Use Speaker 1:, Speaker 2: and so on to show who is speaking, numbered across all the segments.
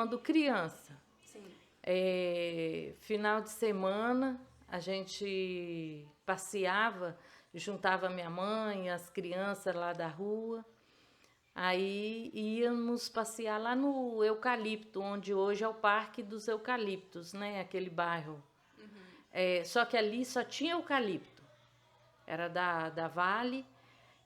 Speaker 1: quando criança.
Speaker 2: Sim.
Speaker 1: Final de semana, a gente passeava, juntava minha mãe, as crianças lá da rua. Aí íamos passear lá no Eucalipto, onde hoje é o Parque dos Eucaliptos, né? Aquele bairro. Só que ali só tinha eucalipto. Era da Vale.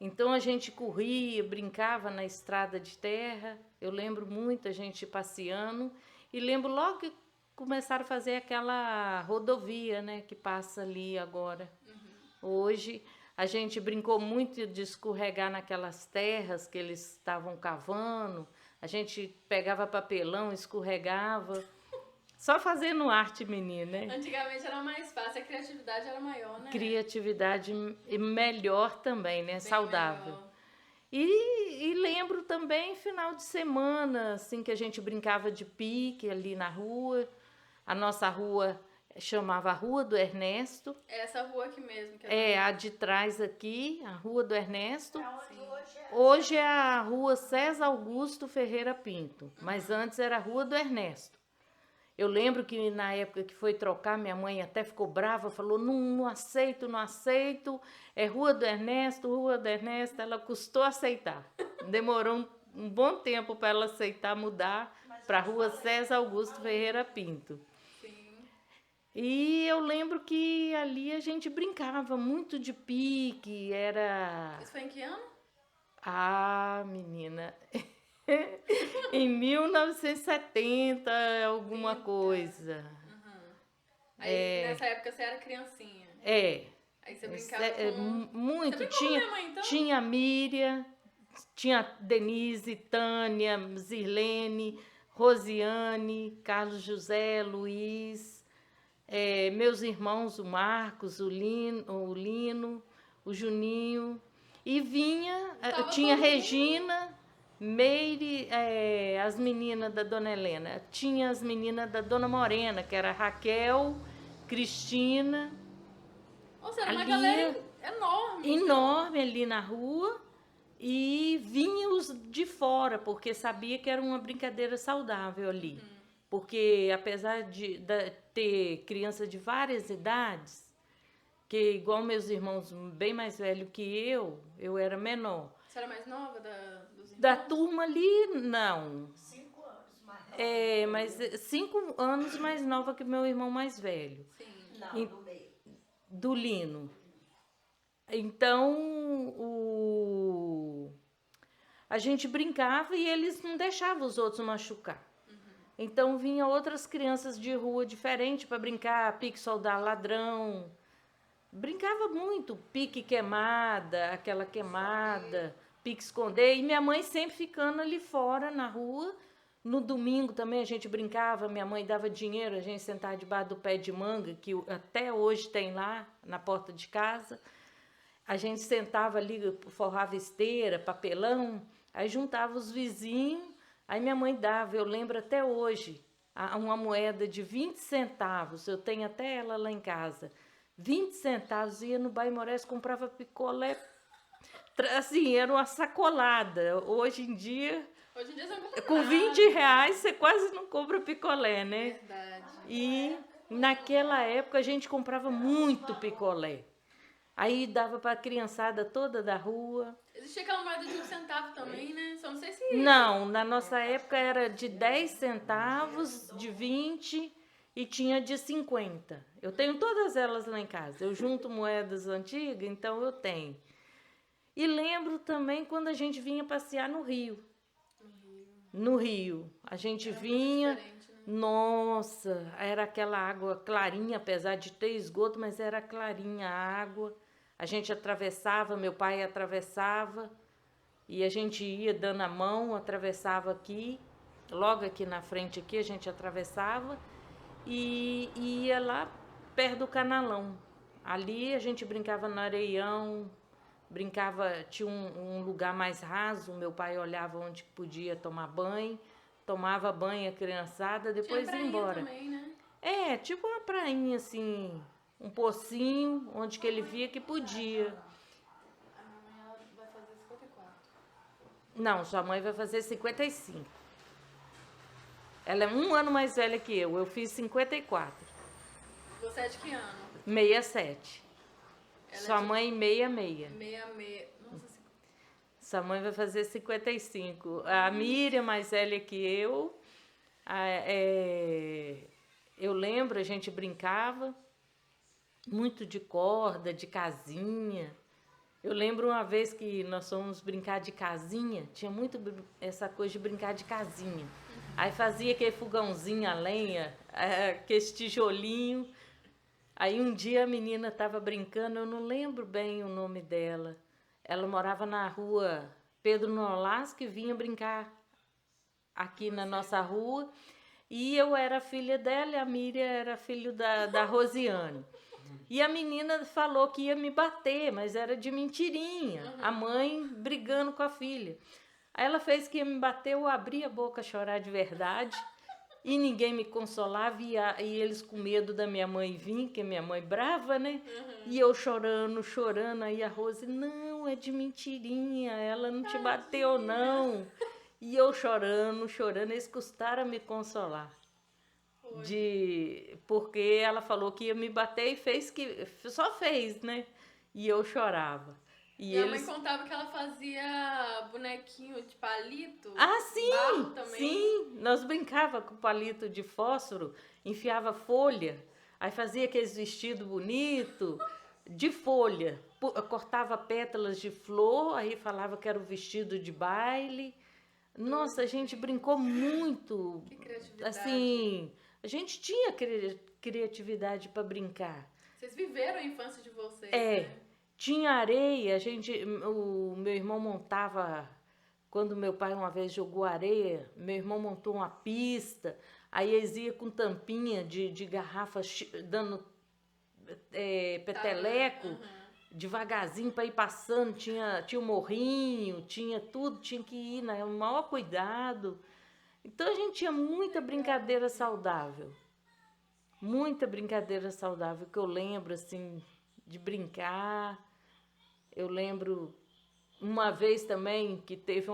Speaker 1: Então a gente corria, brincava na estrada de terra. Eu lembro muito a gente passeando. E lembro logo que começaram a fazer aquela rodovia, né? Que passa ali agora. Hoje a gente brincou muito de escorregar naquelas terras que eles estavam cavando. A gente pegava papelão, escorregava. Só fazendo arte, menina, né?
Speaker 2: Antigamente era mais fácil, a criatividade era maior, né?
Speaker 1: Criatividade melhor também, né?
Speaker 2: Bem
Speaker 1: Saudável.
Speaker 2: melhor.
Speaker 1: E lembro também final de semana, assim, que a gente brincava de pique ali na rua. A nossa rua chamava Rua do Ernesto.
Speaker 2: É essa rua aqui mesmo. Que
Speaker 1: A de trás aqui, a Rua do Ernesto.
Speaker 3: Onde hoje é.
Speaker 1: Hoje é a Rua César Augusto Ferreira Pinto, mas antes era a Rua do Ernesto. Eu lembro que na época que foi trocar, minha mãe até ficou brava, falou, não aceito, não aceito, é Rua do Ernesto, Rua do Ernesto. Ela custou aceitar. Demorou um bom tempo para ela aceitar mudar para a Rua César Augusto Ferreira Pinto.
Speaker 2: Sim.
Speaker 1: E eu lembro que ali a gente brincava muito de pique, era...
Speaker 2: Isso foi em que ano?
Speaker 1: Ah, menina... Em 1970, alguma coisa.
Speaker 2: Aí nessa época você era criancinha.
Speaker 1: Aí
Speaker 2: você brincava com...
Speaker 1: muito.
Speaker 2: Você brincou com minha mãe, então?
Speaker 1: Tinha Miriam, tinha Denise, Tânia, Zirlene, Rosiane, Carlos José, Luiz, meus irmãos, o Marcos, o Lino, o Juninho. E tinha Regina... Meire, as meninas da Dona Helena. Tinha as meninas da Dona Morena, que era Raquel, Cristina.
Speaker 2: Ou seja, uma galera enorme.
Speaker 1: Enorme ali na rua. E vinha os de fora, porque sabia que era uma brincadeira saudável ali. Porque apesar de ter criança de várias idades, que igual meus irmãos bem mais velhos que eu era menor.
Speaker 2: Você era mais nova dos irmãos?
Speaker 1: Da turma ali, não.
Speaker 3: 5 anos mais nova.
Speaker 1: Mas 5 anos mais nova que meu irmão mais velho.
Speaker 2: Sim.
Speaker 3: Não, do meio.
Speaker 1: Do Lino. Então, a gente brincava e eles não deixavam os outros machucar. Então, vinha outras crianças de rua diferente para brincar, pique soldar ladrão. Brincava muito, pique queimada, aquela queimada, pique esconder. E minha mãe sempre ficando ali fora, na rua. No domingo também a gente brincava, minha mãe dava dinheiro, a gente sentava debaixo do pé de manga, que até hoje tem lá, na porta de casa. A gente sentava ali, forrava esteira, papelão, aí juntava os vizinhos, aí minha mãe dava, eu lembro até hoje, uma moeda de 20 centavos, eu tenho até ela lá em casa. 20 centavos, ia no Bairro Moraes, comprava picolé, assim, era uma sacolada. Hoje em dia
Speaker 2: você não compra
Speaker 1: com
Speaker 2: nada.
Speaker 1: 20 reais, você quase não compra picolé, né?
Speaker 2: Verdade.
Speaker 1: E naquela época a gente comprava muito picolé. Aí dava para a criançada toda da rua.
Speaker 2: Existia aquela moeda de 1 centavo também, né? Só não sei se...
Speaker 1: Não, na nossa época era de 10 centavos, de 20 e tinha de 50. Eu tenho todas elas lá em casa. Eu junto moedas antigas, então eu tenho. E lembro também quando a gente vinha passear no Rio. No Rio. A gente vinha...
Speaker 2: diferente, né?
Speaker 1: Nossa, era aquela água clarinha, apesar de ter esgoto, mas era clarinha a água. A gente atravessava, meu pai atravessava, e a gente ia dando a mão, atravessava aqui, logo aqui na frente aqui a gente atravessava, e ia lá perto do Canalão. Ali a gente brincava no areião, brincava, tinha um lugar mais raso, meu pai olhava onde podia tomar banho, tomava banho a criançada, depois ia embora.
Speaker 2: Também, né?
Speaker 1: Tipo uma prainha assim, um pocinho, onde que ele via que podia.
Speaker 2: A minha mãe ela vai fazer 54.
Speaker 1: Não, sua mãe vai fazer 55. Ela é 1 ano mais velha que eu fiz 54.
Speaker 2: Você é de que ano?
Speaker 1: 67.
Speaker 2: Ela
Speaker 1: Sua
Speaker 2: é de
Speaker 1: mãe 66.
Speaker 2: 66. Nossa,
Speaker 1: Sua mãe vai fazer 55. A Miriam, mais velha que eu, eu lembro, a gente brincava muito de corda, de casinha. Eu lembro uma vez que nós fomos brincar de casinha, tinha muito essa coisa de brincar de casinha. Aí fazia aquele fogãozinho a lenha, aquele tijolinho. Aí um dia a menina estava brincando, eu não lembro bem o nome dela. Ela morava na rua Pedro Nolasco e vinha brincar aqui na nossa rua. E eu era filha dela e a Miriam era filho da Rosiane. E a menina falou que ia me bater, mas era de mentirinha. A mãe brigando com a filha. Aí ela fez que ia me bater, eu abri a boca a chorar de verdade. E ninguém me consolava, e eles com medo da minha mãe vir, que é minha mãe brava, né? E eu chorando, aí a Rose, não, é de mentirinha, ela não te bateu, não. E eu chorando, eles custaram a me consolar. Porque ela falou que ia me bater e fez que. Só fez, né? E eu chorava.
Speaker 2: E a mãe contava que ela fazia bonequinho de palito.
Speaker 1: Ah, sim!
Speaker 2: Barro também.
Speaker 1: Sim! Nós brincava com palito de fósforo, enfiava folha, aí fazia aqueles vestidos bonitos de folha. Cortava pétalas de flor, aí falava que era o vestido de baile. Nossa, a gente brincou muito.
Speaker 2: Que criatividade.
Speaker 1: Assim, a gente tinha criatividade para brincar.
Speaker 2: Vocês viveram a infância de vocês,
Speaker 1: É.
Speaker 2: né?
Speaker 1: Tinha areia, o meu irmão montava, quando meu pai uma vez jogou areia, meu irmão montou uma pista, aí eles iam com tampinha de garrafa dando peteleco, devagarzinho para ir passando, tinha o morrinho, tinha tudo, tinha que ir, né? O maior cuidado. Então a gente tinha muita brincadeira saudável. Muita brincadeira saudável que eu lembro, assim, de brincar. Eu lembro uma vez também que teve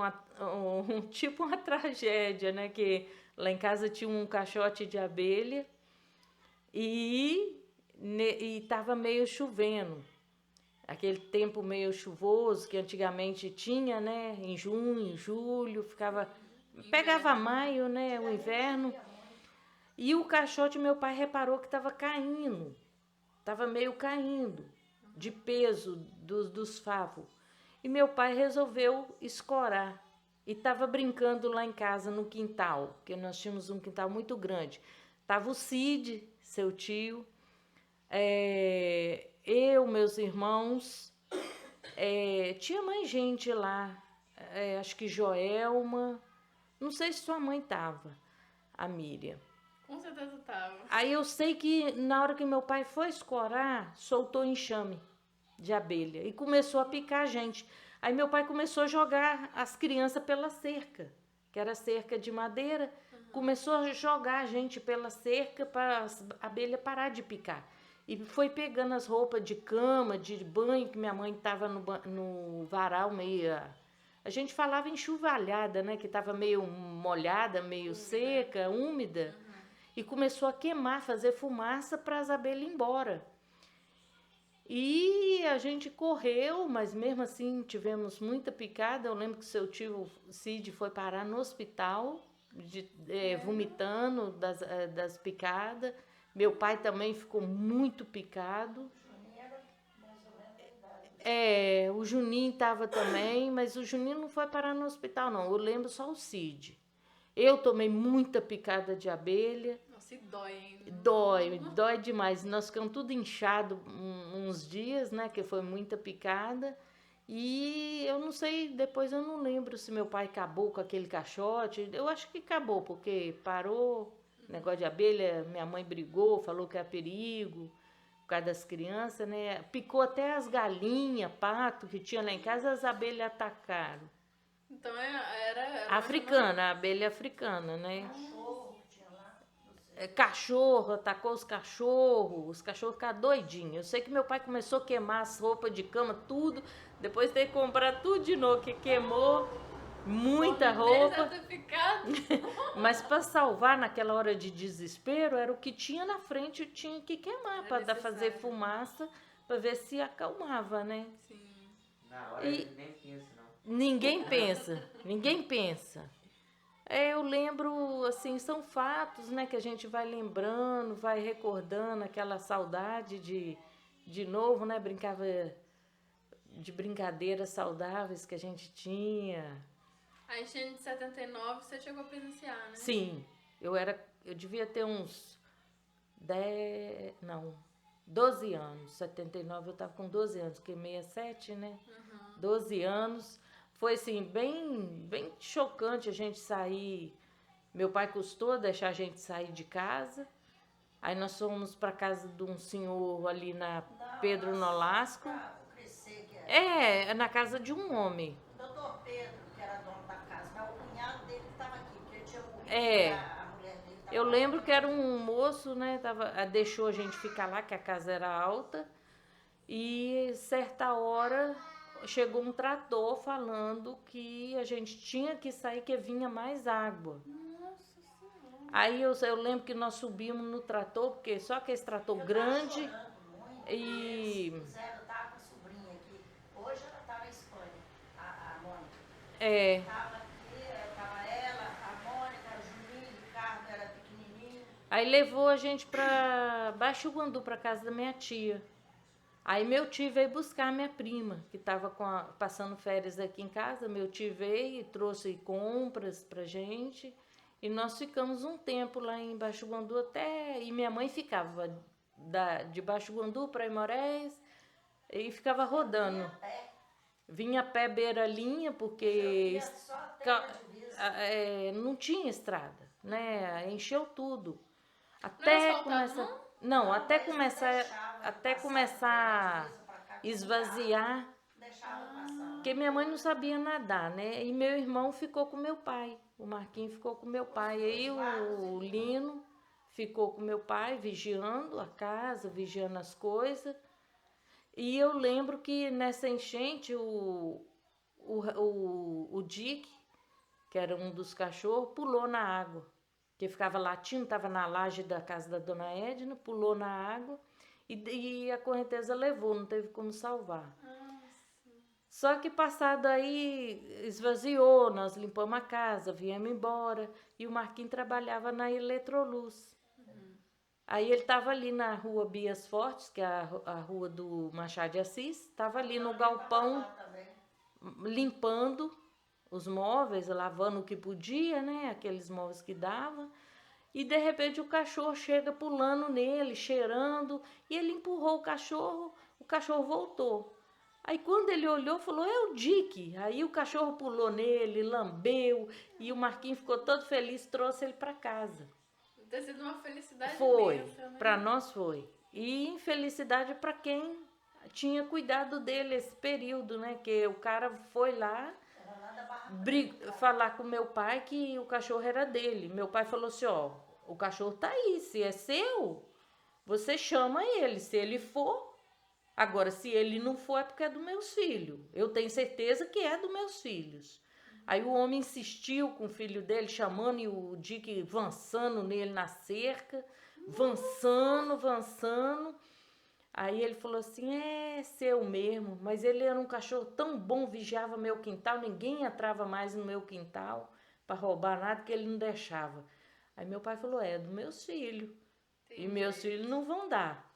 Speaker 1: tipo uma tragédia, né? Que lá em casa tinha um caixote de abelha e estava meio chovendo. Aquele tempo meio chuvoso que antigamente tinha, né? Em junho, julho, pegava maio, né? O inverno. E o caixote, meu pai reparou que estava caindo. Estava meio caindo de peso dos favos. E meu pai resolveu escorar. E estava brincando lá em casa, no quintal, porque nós tínhamos um quintal muito grande. Estava o Cid, seu tio, eu, meus irmãos, tinha mais gente lá, acho que Joelma, não sei se sua mãe estava, a Miriam.
Speaker 2: Com certeza tava.
Speaker 1: Aí eu sei que na hora que meu pai foi escorar, soltou enxame de abelha e começou a picar a gente. Aí meu pai começou a jogar as crianças pela cerca, que era cerca de madeira, começou a jogar a gente pela cerca para a abelha parar de picar. E foi pegando as roupas de cama, de banho, que minha mãe estava no varal meio... A gente falava enxovalhada, né? Que estava meio molhada, meio seca, úmida. E começou a queimar, fazer fumaça para as abelhas ir embora. E a gente correu, mas mesmo assim tivemos muita picada. Eu lembro que seu tio Cid foi parar no hospital, vomitando das picadas. Meu pai também ficou muito picado. O Juninho estava também, mas o Juninho não foi parar no hospital, não. Eu lembro só o Cid. Eu tomei muita picada de abelha.
Speaker 2: Nossa, e dói, hein?
Speaker 1: Dói demais. Nós ficamos tudo inchado uns dias, né? Que foi muita picada. E eu não sei, depois eu não lembro se meu pai acabou com aquele caixote. Eu acho que acabou, porque parou. Negócio de abelha, minha mãe brigou, falou que é perigo, por causa das crianças, né? Picou até as galinhas, pato que tinha lá em casa, as abelhas atacaram.
Speaker 2: Então era
Speaker 1: Africana, a abelha africana, né? Cachorro, atacou os cachorros ficaram doidinhos. Eu sei que meu pai começou a queimar as roupas de cama, tudo, depois teve que comprar tudo de novo, que queimou. muita
Speaker 2: O nome deles
Speaker 1: roupa.
Speaker 2: deve ter ficado.
Speaker 1: Mas para salvar naquela hora de desespero, era o que tinha na frente, tinha que queimar
Speaker 2: Era
Speaker 1: para fazer
Speaker 2: necessário.
Speaker 1: fumaça, para ver se acalmava, né?
Speaker 2: Sim.
Speaker 4: Na hora
Speaker 1: E-
Speaker 4: eles nem pensam, não.
Speaker 1: Ninguém pensa, ninguém pensa. Eu lembro, assim, são fatos, né, que a gente vai lembrando, vai recordando aquela saudade de novo, né, brincava de brincadeiras saudáveis que a gente tinha.
Speaker 2: A enchente de 79 você chegou a presenciar, né?
Speaker 1: Sim, eu devia ter uns 12 anos. 79 eu estava com 12 anos, porque 67, né? 12 anos. Foi assim, bem chocante a gente sair. Meu pai custou deixar a gente sair de casa. Aí nós fomos para casa de um senhor ali na Pedro Nolasco.
Speaker 3: Pra crescer, que era.
Speaker 1: Na casa de um homem.
Speaker 3: O doutor Pedro, que era dono da casa, mas o cunhado dele estava aqui, porque ele tinha morrido
Speaker 1: É.
Speaker 3: e a mulher dele estava
Speaker 1: Eu lembro que era um moço, né? Deixou a gente ficar lá, que a casa era alta. E certa hora chegou um trator falando que a gente tinha que sair, que vinha mais água.
Speaker 2: Nossa Senhora.
Speaker 1: Aí eu lembro que nós subimos no trator, porque só que esse trator grande.
Speaker 3: muito.
Speaker 1: E-
Speaker 3: Eles fizeram, eu estava com a sobrinha aqui. Hoje ela está na Espanha, a Mônica.
Speaker 1: É,
Speaker 3: Estava aqui, estava ela, a Mônica, o Juninho, o Ricardo era pequenininho.
Speaker 1: aí levou a gente pra Baixo Guandu, pra casa da minha tia. Aí meu tio veio buscar a minha prima, que estava passando férias aqui em casa. Meu tio veio e trouxe compras pra gente. E nós ficamos um tempo lá em Baixo Guandu até... E minha mãe ficava de Baixo Guandu para Imorés e ficava rodando.
Speaker 3: A pé.
Speaker 1: Vinha a pé beira-linha, porque
Speaker 3: Ia só até a divisa.
Speaker 1: não tinha estrada, né? Encheu tudo.
Speaker 2: Não
Speaker 1: Até
Speaker 2: era asfaltado,
Speaker 1: começar... Não, até
Speaker 3: Mas
Speaker 1: começar...
Speaker 3: deixava
Speaker 1: Até
Speaker 3: passar
Speaker 1: começar
Speaker 3: divisa pra cá,
Speaker 1: a esvaziar,
Speaker 3: deixava passar.
Speaker 1: porque minha mãe não sabia nadar, né? E meu irmão ficou com meu pai, o Marquinhos ficou com meu pai. Aí o Lino ficou com meu pai, vigiando a casa, vigiando as coisas. E eu lembro que nessa enchente o Dick, que era um dos cachorros, pulou na água. Que ficava latindo, estava na laje da casa da dona Edna, pulou na água e a correnteza levou, não teve como salvar. Só que passado aí, esvaziou, nós limpamos a casa, viemos embora e o Marquinhos trabalhava na Eletroluz. Aí ele estava ali na rua Bias Fortes, que é a rua do Machado de Assis, estava ali no galpão
Speaker 3: Lá também.
Speaker 1: limpando os móveis, lavando o que podia, né? Aqueles móveis que dava. E de repente o cachorro chega pulando nele, cheirando, e ele empurrou o cachorro voltou. Aí quando ele olhou, falou, é o Dick. Aí o cachorro pulou nele, lambeu, e o Marquinhos ficou todo feliz, trouxe ele para casa.
Speaker 2: Deve ter sido uma felicidade
Speaker 1: Foi,
Speaker 2: imensa, né?
Speaker 1: para nós foi. E infelicidade para quem tinha cuidado dele esse período, né? Que o cara foi lá
Speaker 3: Era lá da Barra
Speaker 1: falar com meu pai que o cachorro era dele. Meu pai falou assim, ó, o cachorro tá aí, se é seu, você chama ele, se ele for. Agora, se ele não for, é porque é dos meus filhos. Eu tenho certeza que é dos meus filhos. Aí o homem insistiu com o filho dele, chamando, e o Dick avançando nele na cerca, avançando. Aí ele falou assim, é seu mesmo, mas ele era um cachorro tão bom, vigiava meu quintal, ninguém entrava mais no meu quintal para roubar nada, que ele não deixava. Aí meu pai falou, é dos meus filhos, e meus filhos não vão dar.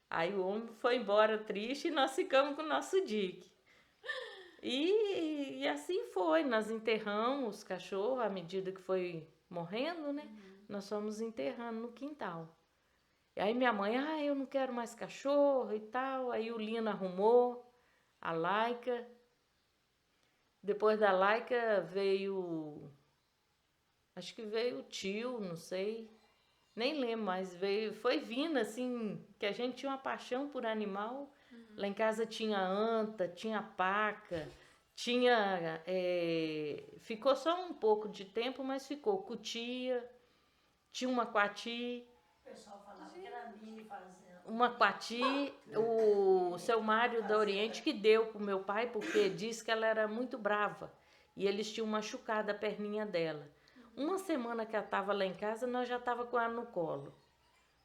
Speaker 1: Aí o homem foi embora triste e nós ficamos com o nosso Dick. E assim foi, nós enterramos os cachorros à medida que foi morrendo, né? Nós fomos enterrando no quintal. E aí minha mãe, eu não quero mais cachorro e tal. Aí o Lino arrumou a Laika. Depois da Laika veio, acho que veio o tio, não sei. Nem lembro, mas foi vindo assim, que a gente tinha uma paixão por animal. Lá em casa tinha anta, tinha paca, tinha... ficou só um pouco de tempo, mas ficou cutia, tinha uma coati.
Speaker 3: O pessoal falava que era mini fazenda.
Speaker 1: Uma coati, o seu Mário da Oriente que deu pro meu pai, porque disse que ela era muito brava. e eles tinham machucado a perninha dela. Uma semana que ela estava lá em casa, nós já estava com ela no colo,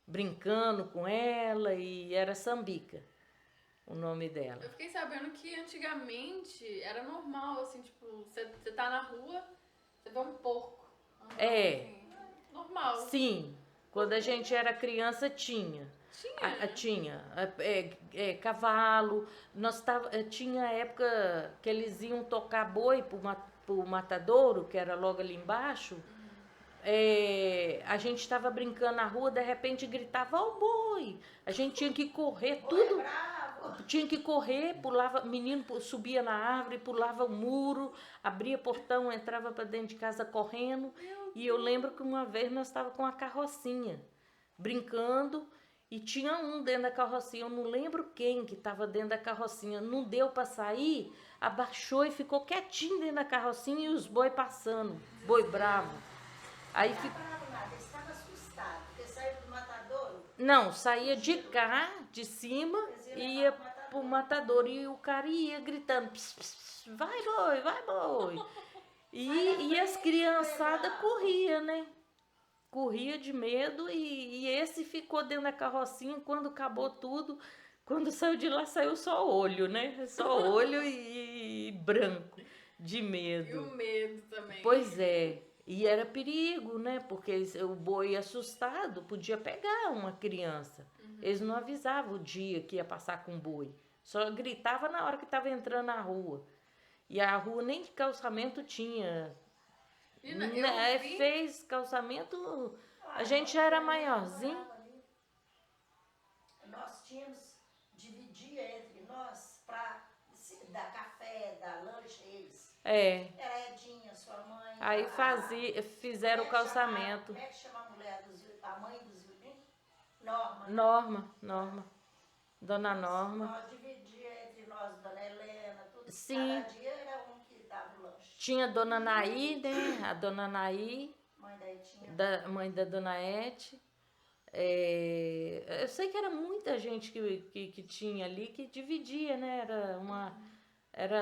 Speaker 1: brincando com ela, e era Sambica o nome dela.
Speaker 2: Eu fiquei sabendo que antigamente era normal, assim, tipo, você tá na rua, você vê um porco. andando,
Speaker 1: É.
Speaker 2: assim, normal.
Speaker 1: Sim, quando a gente era criança tinha.
Speaker 2: Tinha.
Speaker 1: Tinha cavalo. Tinha época que eles iam tocar boi pro matadouro, que era logo ali embaixo. A gente estava brincando na rua, de repente gritava, ó o boi! A gente tinha que correr, tudo. Tinha que correr, pulava, menino subia na árvore, pulava o muro, abria portão, entrava para dentro de casa correndo. E eu lembro que uma vez nós estávamos com a carrocinha, brincando, e tinha um dentro da carrocinha, eu não lembro quem que estava dentro da carrocinha, não deu para sair, abaixou e ficou quietinho dentro da carrocinha e os boi passando, boi bravo. Aí
Speaker 3: Não bravo nada, ele estava assustado, porque saiu do matadouro.
Speaker 1: Não, saía de cá, de cima, e ia pro matadouro, e o cara ia gritando, pss, pss, pss, vai boi. E as criançadas corriam, né? Corria de medo, e esse ficou dentro da carrocinha. Quando acabou tudo, quando saiu de lá, saiu só olho, né? Só olho e branco, de
Speaker 2: E
Speaker 1: medo.
Speaker 2: o medo também.
Speaker 1: Pois é, e era perigo, né? Porque o boi assustado podia pegar uma criança. Eles não avisavam o dia que ia passar com o boi. Só gritava na hora que estava entrando na rua. E a rua nem de calçamento tinha.
Speaker 2: Menina,
Speaker 1: Né,
Speaker 2: eu vi...
Speaker 1: fez calçamento, a gente já era maiorzinho.
Speaker 3: Nós tínhamos, dividia entre nós para dar café, dar lanche a eles.
Speaker 1: É,
Speaker 3: Era Edinha, sua mãe.
Speaker 1: aí fizeram o calçamento.
Speaker 3: Como é que chama a mulher a mãe dos violinos? Norma.
Speaker 1: Norma. Dona Norma.
Speaker 3: Nós dividia entre nós, Dona Helena, tudo.
Speaker 1: Sim.
Speaker 3: Cada dia era um que dava o lanche.
Speaker 1: Tinha a Dona Naí, né? A Dona Naí,
Speaker 3: Mãe da Edinha.
Speaker 1: mãe da Dona Ete. Eu sei que era muita gente que tinha ali, que dividia, né?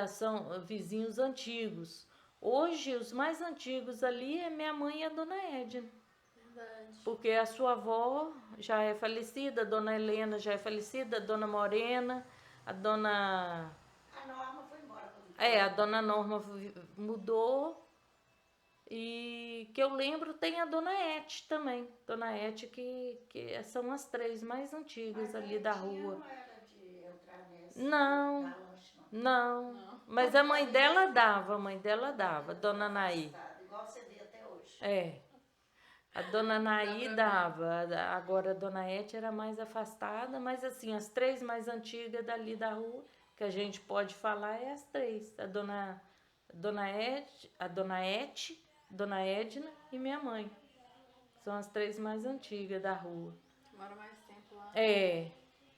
Speaker 1: São vizinhos antigos. Hoje, os mais antigos ali é minha mãe e a Dona Edna.
Speaker 2: Verdade.
Speaker 1: Porque a sua avó já é falecida, a Dona Helena já é falecida, a Dona Morena, a Dona...
Speaker 3: A Norma foi embora.
Speaker 1: a Dona Norma mudou. E que eu lembro tem a Dona Ete também. Dona Ete, que são as três mais antigas ali da rua.
Speaker 3: Não era de entrar nesse.
Speaker 1: Não,
Speaker 3: Dar lanche, não.
Speaker 1: não. Mas a mãe dela dava, Dona Naí.
Speaker 3: Igual você vê até hoje.
Speaker 1: A Dona Naí dava, agora a Dona Ete era mais afastada, mas assim, as três mais antigas dali da rua, que a gente pode falar, é as três. A Dona Ete, Dona Edna e minha mãe. São as três mais antigas da rua.
Speaker 2: Mora mais tempo lá.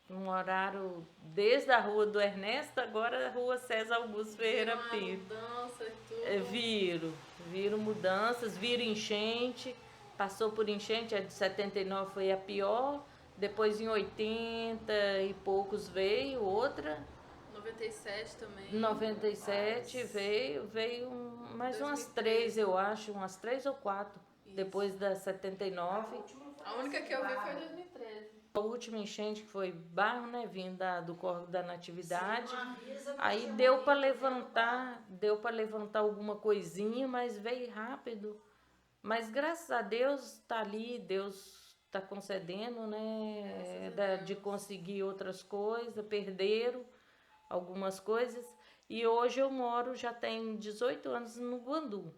Speaker 1: Moraram desde a rua do Ernesto, agora a rua César Augusto Ferreira
Speaker 2: Uma
Speaker 1: Pinto.
Speaker 2: mudança e tudo.
Speaker 1: Viram mudanças, viram enchente, passou por enchente, a de 79 foi a pior, depois em 80 e poucos veio outra,
Speaker 2: 97 também.
Speaker 1: 97 veio mais umas
Speaker 2: 2013.
Speaker 1: três, eu acho, umas 3 ou 4,
Speaker 2: Isso.
Speaker 1: depois da 79.
Speaker 2: A única que eu vi foi em 2013.
Speaker 1: A última enchente que foi barro, né, vindo do Córrego da Natividade. Aí deu para levantar alguma coisinha, mas veio rápido. Mas graças a Deus tá ali, Deus tá concedendo, né, de conseguir outras coisas, perderam algumas coisas. E hoje eu moro, já tem 18 anos no Guandu.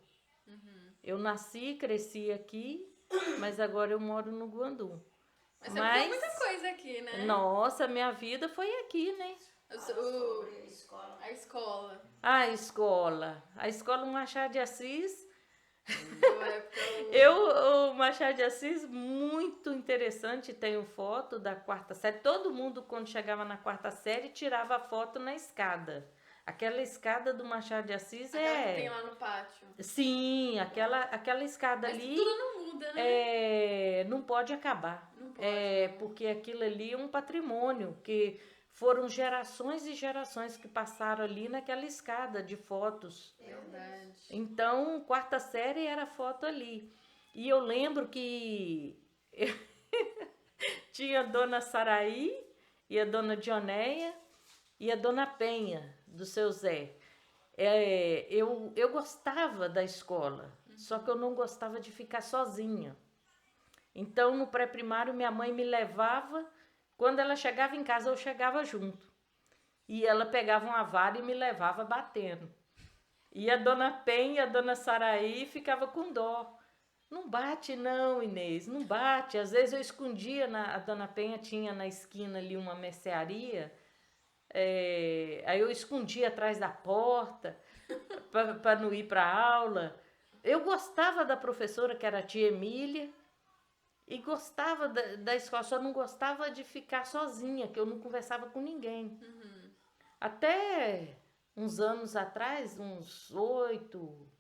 Speaker 1: Eu nasci, cresci aqui, mas agora eu moro no Guandu.
Speaker 2: Mas você viu muita coisa aqui, né?
Speaker 1: Nossa, minha vida foi aqui, né?
Speaker 3: Sobre a escola.
Speaker 2: A escola.
Speaker 1: A escola Machado de Assis.
Speaker 2: Boa época.
Speaker 1: O Machado de Assis, muito interessante, tenho foto da quarta série. Todo mundo, quando chegava na quarta série, tirava foto na escada. Aquela escada do Machado de Assis
Speaker 2: Aquela que tem lá no pátio.
Speaker 1: Sim, aquela escada
Speaker 2: Mas
Speaker 1: ali
Speaker 2: tudo não muda, né?
Speaker 1: não pode acabar.
Speaker 2: Não pode.
Speaker 1: Porque aquilo ali é um patrimônio que foram gerações e gerações que passaram ali naquela escada de fotos.
Speaker 2: Verdade.
Speaker 1: Então, quarta série era foto ali. E eu lembro que tinha a dona Saraí e a dona Dionéia e a dona Penha, do seu Zé. Eu gostava da escola, só que eu não gostava de ficar sozinha. Então, no pré-primário, minha mãe me levava. Quando ela chegava em casa, eu chegava junto. E ela pegava uma vara e me levava batendo. E a dona Penha e a dona Saraí ficava com dó. Não bate não, Inês, não bate. Às vezes eu escondia, a dona Penha tinha na esquina ali uma mercearia, aí eu escondia atrás da porta para não ir para a aula. Eu gostava da professora, que era a tia Emília, e gostava da escola, só não gostava de ficar sozinha, que eu não conversava com ninguém. Até uns anos atrás, uns 8,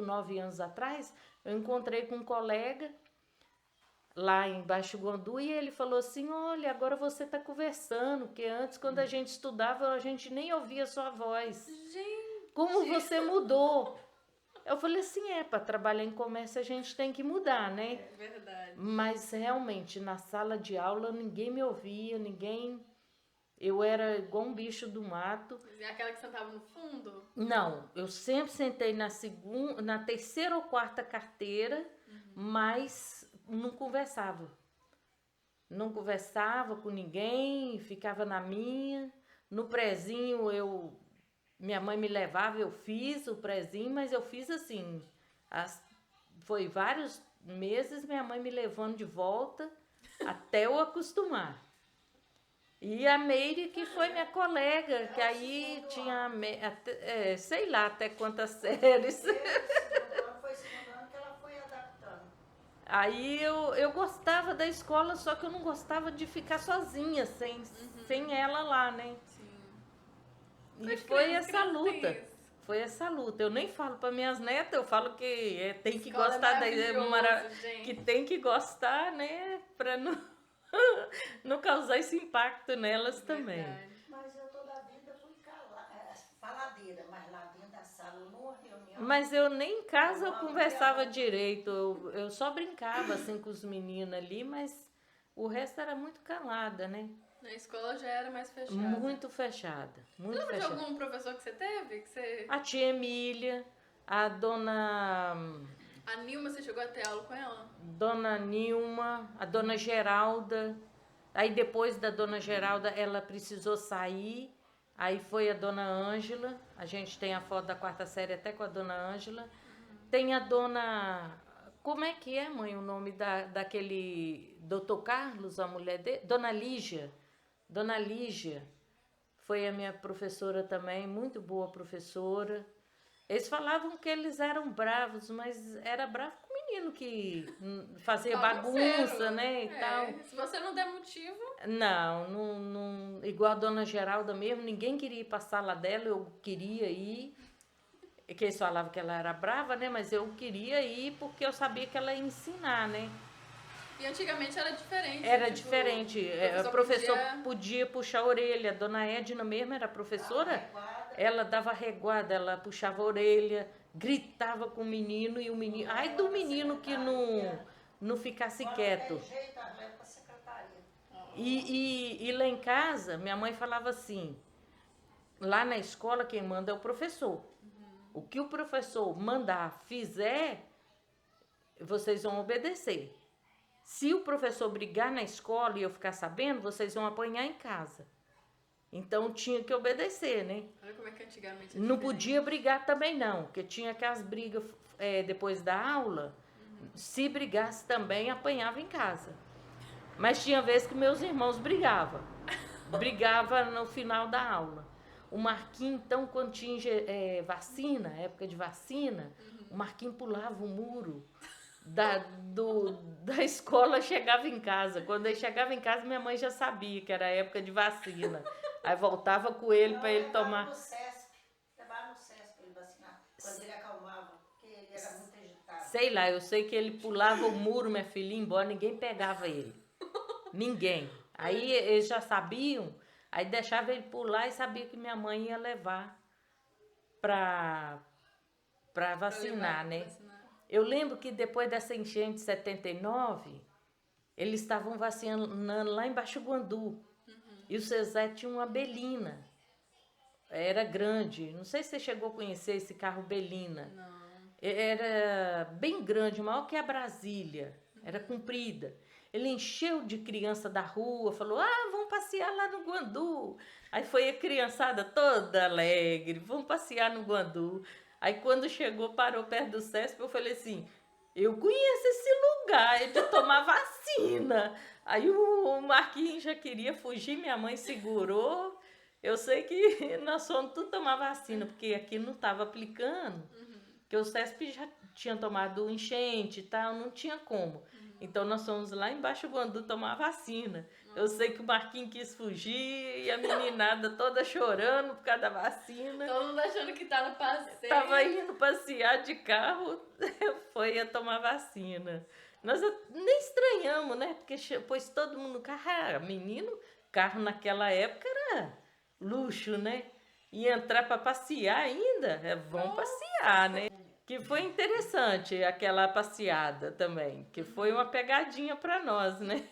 Speaker 1: 9 anos atrás, eu encontrei com um colega lá em Baixo Guandu e ele falou assim, olha, agora você está conversando, porque antes, quando a gente estudava, a gente nem ouvia sua voz.
Speaker 2: Gente!
Speaker 1: Como você mudou? Eu falei assim, para trabalhar em comércio a gente tem que mudar, né?
Speaker 2: É verdade.
Speaker 1: Mas realmente, na sala de aula, ninguém me ouvia, eu era igual um bicho do mato.
Speaker 2: É aquela que sentava no fundo?
Speaker 1: Não, eu sempre sentei na terceira ou quarta carteira, mas não conversava. Não conversava com ninguém, ficava na minha. No prezinho, minha mãe me levava, eu fiz o prezinho, mas eu fiz assim. Foi vários meses minha mãe me levando de volta até eu acostumar. E a Meire, que foi minha colega, que aí tinha, sei lá até quantas séries.
Speaker 3: Foi segundo ano que ela foi adaptando.
Speaker 1: Aí eu gostava da escola, só que eu não gostava de ficar sozinha, sem ela lá, né?
Speaker 2: Sim.
Speaker 1: E
Speaker 2: Mas
Speaker 1: foi
Speaker 2: criança
Speaker 1: essa
Speaker 2: tem
Speaker 1: luta.
Speaker 2: isso.
Speaker 1: Foi essa luta. Eu nem falo para minhas netas, eu falo que tem que
Speaker 2: Escola é
Speaker 1: gostar
Speaker 2: maravilhoso, gente.
Speaker 1: que tem que gostar, né? Para não, não causar esse impacto nelas também.
Speaker 2: Verdade.
Speaker 3: Mas eu toda a vida fui faladeira, mas lá dentro da sala, numa reunião.
Speaker 1: Mas eu nem em casa eu conversava direito, eu só brincava assim com os meninos ali, mas o resto era muito calada, né?
Speaker 2: Na escola já era mais fechada.
Speaker 1: Muito fechada, muito
Speaker 2: Você lembra de
Speaker 1: fechada.
Speaker 2: algum professor que você teve?
Speaker 1: A tia Emília, a dona
Speaker 2: Nilma, você chegou a ter aula com ela?
Speaker 1: Nilma, a dona Geralda. Aí depois da dona Geralda ela precisou sair, aí foi a dona Ângela. A gente tem a foto da quarta série até com a dona Ângela. Tem a dona... Como é que é, mãe, o nome daquele doutor Carlos, a mulher dele? Dona Lígia. Dona Lígia foi a minha professora também, muito boa professora. Eles falavam que eles eram bravos, mas era bravo com o menino que fazia bagunça, né, e tal.
Speaker 2: Se você não der motivo...
Speaker 1: Não, igual a dona Geralda mesmo, ninguém queria ir para a sala dela, eu queria ir. Que eles falavam que ela era brava, né, mas eu queria ir porque eu sabia que ela ia ensinar, né.
Speaker 2: E antigamente era diferente.
Speaker 1: Era
Speaker 2: tipo,
Speaker 1: diferente, o professor podia puxar a orelha. A dona Edna mesmo era professora, ela dava reguada, ela puxava a orelha, gritava com o menino e o menino... Ai do menino que não ficasse quieto. E lá em casa, minha mãe falava assim, lá na escola quem manda é o professor. O que o professor mandar, fizer, vocês vão obedecer. Se o professor brigar na escola e eu ficar sabendo, vocês vão apanhar em casa. Então tinha que obedecer, né?
Speaker 2: Olha como é que antigamente
Speaker 1: não podia brigar também não, porque tinha aquelas brigas depois da aula. Se brigasse também, apanhava em casa. Mas tinha vezes que meus irmãos brigavam. Brigava no final da aula. O Marquinhos, então, quando tinha vacina, época de vacina, o Marquinhos pulava o muro da escola, chegava em casa. Quando ele chegava em casa, minha mãe já sabia que era época de vacina. Aí voltava com ele para ele tomar.
Speaker 3: Levava no SESC para ele vacinar, quando ele acalmava, porque ele era muito agitado.
Speaker 1: Sei lá, eu sei que ele pulava o muro, minha filha, ia embora, ninguém pegava ele. Ninguém. Aí eles já sabiam. Aí deixava ele pular e sabia que minha mãe ia levar para vacinar, né? Eu lembro que depois dessa enchente de 79, eles estavam vacinando lá em Baixo Guandu. E o Zezé tinha uma Belina. Era grande. Não sei se você chegou a conhecer esse carro Belina.
Speaker 2: Não.
Speaker 1: Era bem grande, maior que a Brasília. Era comprida. Ele encheu de criança da rua, falou, vamos passear lá no Guandu. Aí foi a criançada toda alegre, vamos passear no Guandu. Aí quando chegou, parou perto do CESP, eu falei assim, eu conheço esse lugar, é de tomar vacina. Aí o Marquinhos já queria fugir, minha mãe segurou. Eu sei que nós fomos tudo tomar vacina, porque aqui não estava aplicando, porque o CESP já tinha tomado enchente e tal, não tinha como. Então nós fomos lá embaixo do Guandu tomar vacina. Eu sei que o Marquinhos quis fugir e a meninada toda chorando por causa da vacina.
Speaker 2: Todo mundo achando que tá no passeio.
Speaker 1: Tava indo passear de carro, foi a tomar vacina. Nós nem estranhamos, né? Porque pôs todo mundo no carro. Menino, carro naquela época era luxo, né? E entrar para passear ainda, vamos passear, né? Que foi interessante aquela passeada também, que foi uma pegadinha para nós, né?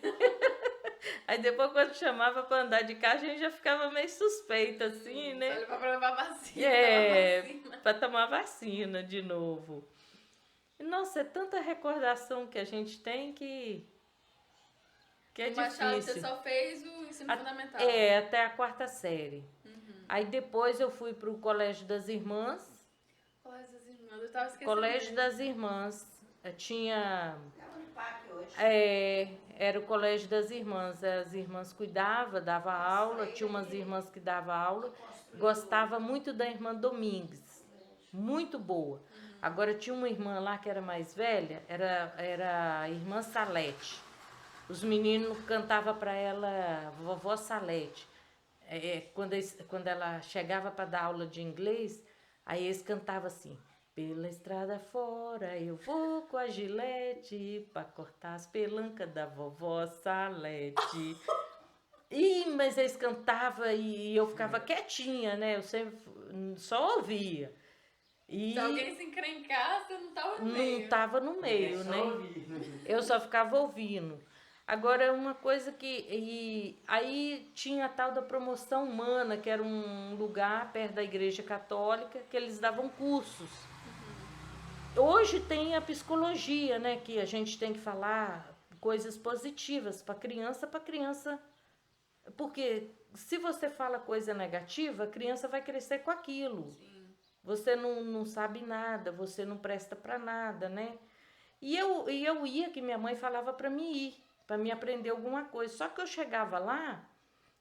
Speaker 1: Aí depois quando chamava para andar de carro, a gente já ficava meio suspeita assim, né?
Speaker 2: Só pra levar vacina.
Speaker 1: Para tomar vacina de novo. Nossa, é tanta recordação que a gente tem que é
Speaker 2: o Machado,
Speaker 1: difícil.
Speaker 2: você só fez o ensino fundamental.
Speaker 1: Até a 4ª série. Aí depois eu fui para o Colégio das Irmãs.
Speaker 2: Colégio das Irmãs, eu tava esquecendo.
Speaker 1: Colégio das Irmãs. Tinha...
Speaker 3: É o Unipac hoje.
Speaker 1: Era o Colégio das Irmãs. As irmãs cuidavam, dava aula. Tinha umas irmãs que davam aula. Gostava muito da irmã Domingues. Muito boa. Agora tinha uma irmã lá que era mais velha. Era a irmã Salete. Os meninos cantavam para ela Vovó Salete. Quando ela chegava para dar aula de inglês, aí eles cantavam assim: pela estrada fora eu vou com a gilete para cortar as pelancas da vovó Salete. Mas eles cantavam e eu ficava quietinha, né? Eu sempre só ouvia.
Speaker 2: Se alguém se encrencar, você não tava no meio.
Speaker 1: Não estava no meio, né? Eu só ficava ouvindo. Agora, uma coisa que... aí tinha a tal da Promoção Humana, que era um lugar perto da Igreja Católica, que eles davam cursos. Hoje tem a psicologia, né? Que a gente tem que falar coisas positivas para criança. Porque se você fala coisa negativa, a criança vai crescer com aquilo.
Speaker 2: Sim.
Speaker 1: Você não sabe nada, você não presta para nada, né? E eu ia, que minha mãe falava para mim ir, para me aprender alguma coisa. Só que eu chegava lá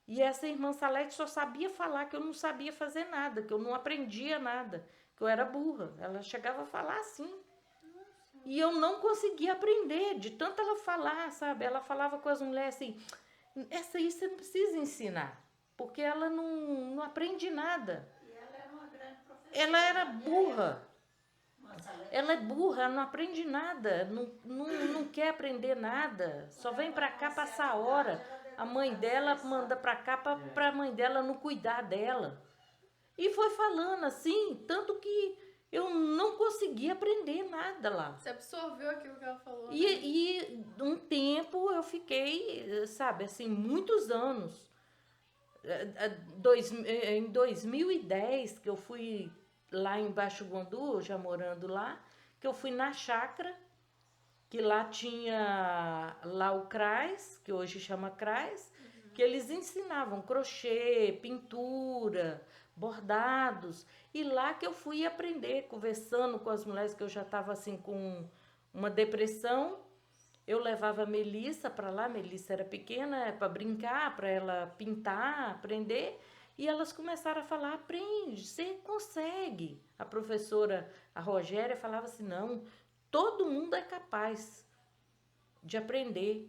Speaker 1: e essa irmã Salete só sabia falar que eu não sabia fazer nada, que eu não aprendia nada, que eu era burra. Ela chegava a falar assim. E eu não conseguia aprender, de tanto ela falar, sabe? Ela falava com as mulheres assim, essa aí você não precisa ensinar, porque ela não aprende nada.
Speaker 3: E ela era uma grande professora.
Speaker 1: Ela era burra.
Speaker 3: Salete.
Speaker 1: Ela é burra, não aprende nada, não quer aprender nada, só vem pra cá passar a hora. A mãe dela manda pra cá pra mãe dela não cuidar dela. E foi falando assim, tanto que eu não consegui aprender nada lá.
Speaker 2: Você absorveu aquilo que ela falou. Né?
Speaker 1: E um tempo eu fiquei, sabe, assim, muitos anos. Em 2010, que eu fui lá em Baixo Guandu, já morando lá, que eu fui na chácara, que lá tinha lá o CRAS, que hoje chama CRAS, que eles ensinavam crochê, pintura, bordados. E lá que eu fui aprender, conversando com as mulheres, que eu já estava assim com uma depressão. Eu levava a Melissa para lá, Melissa era pequena, para brincar, para ela pintar, aprender. E elas começaram a falar, aprende, você consegue. A professora, a Rogéria, falava assim, não, todo mundo é capaz de aprender.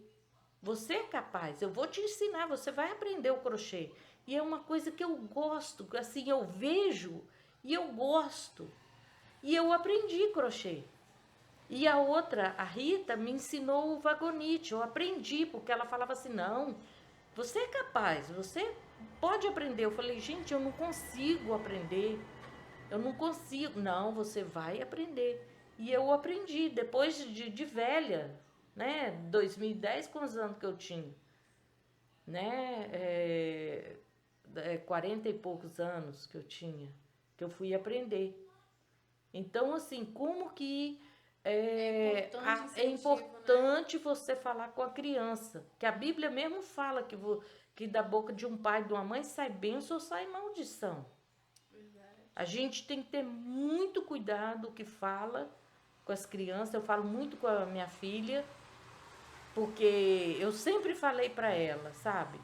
Speaker 1: Você é capaz, eu vou te ensinar, você vai aprender o crochê. E é uma coisa que eu gosto, assim, eu vejo e eu gosto. E eu aprendi crochê. E a outra, a Rita, me ensinou o vagonite, eu aprendi, porque ela falava assim, não, você é capaz, você pode aprender. Eu falei, gente, eu não consigo aprender. Eu não consigo. Não, você vai aprender. E eu aprendi, depois de velha, né? 2010, quantos anos que eu tinha? Né? 40 e poucos anos que eu tinha, que eu fui aprender. Então, assim, como que
Speaker 2: É importante
Speaker 1: é
Speaker 2: incentivo,
Speaker 1: importante você falar com a criança. Que a Bíblia mesmo fala que da boca de um pai e de uma mãe sai bênção ou sai maldição.
Speaker 2: Verdade.
Speaker 1: A gente tem que ter muito cuidado o que fala com as crianças. Eu falo muito com a minha filha, porque eu sempre falei para ela, sabe?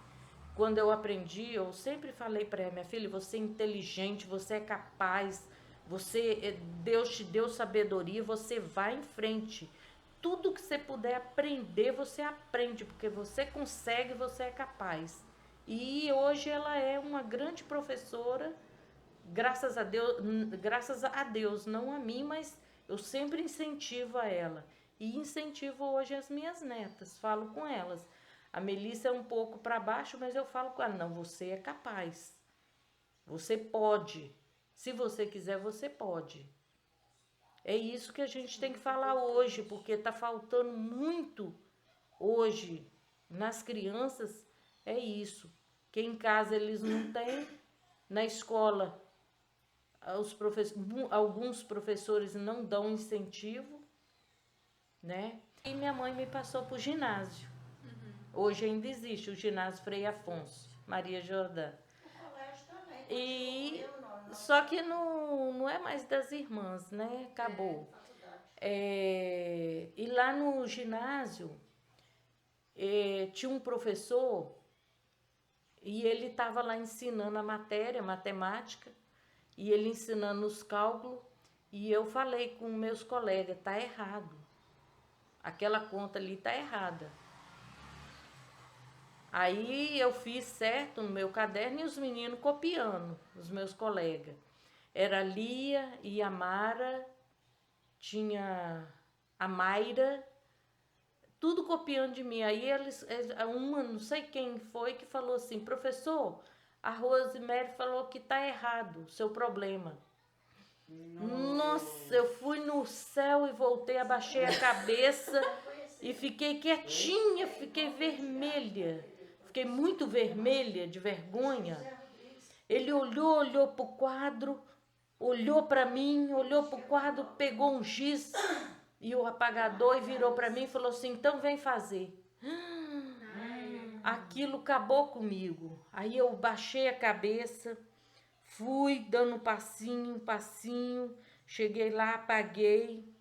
Speaker 1: Quando eu aprendi, eu sempre falei para ela, minha filha, você é inteligente, você é capaz, Deus te deu sabedoria, você vai em frente. Tudo que você puder aprender, você aprende, porque você consegue, você é capaz. E hoje ela é uma grande professora, graças a Deus, não a mim, mas eu sempre incentivo a ela. E incentivo hoje as minhas netas, falo com elas. A Melissa é um pouco para baixo, mas eu falo com ela, não, você é capaz. Você pode. Se você quiser, você pode. É isso que a gente tem que falar hoje, porque está faltando muito hoje nas crianças, é isso. Que em casa eles não têm, na escola alguns professores não dão incentivo, né? E minha mãe me passou para o ginásio. Hoje ainda existe o ginásio Frei Afonso, Maria Jordã.
Speaker 3: O colégio também.
Speaker 1: E
Speaker 3: Continua,
Speaker 1: só que não é mais das irmãs, né? Acabou.
Speaker 3: faculdade.
Speaker 1: E lá no ginásio tinha um professor e ele estava lá ensinando a matéria, matemática, e ele ensinando os cálculos, e eu falei com meus colegas, tá errado. Aquela conta ali tá errada. Aí eu fiz certo no meu caderno e os meninos copiando, os meus colegas. Era a Lia e a Mara, tinha a Mayra, tudo copiando de mim. Aí uma, não sei quem foi, que falou assim, professor, a Rosemary falou que tá errado o seu problema. Nossa, eu fui no céu e voltei, abaixei a cabeça e fiquei quietinha, fiquei vermelha. Fiquei muito vermelha, de vergonha. Ele olhou pro quadro, olhou para mim, olhou pro quadro, pegou um giz e o apagador e virou para mim e falou assim, então vem fazer. Aquilo acabou comigo. Aí eu baixei a cabeça, fui dando passinho, cheguei lá, apaguei.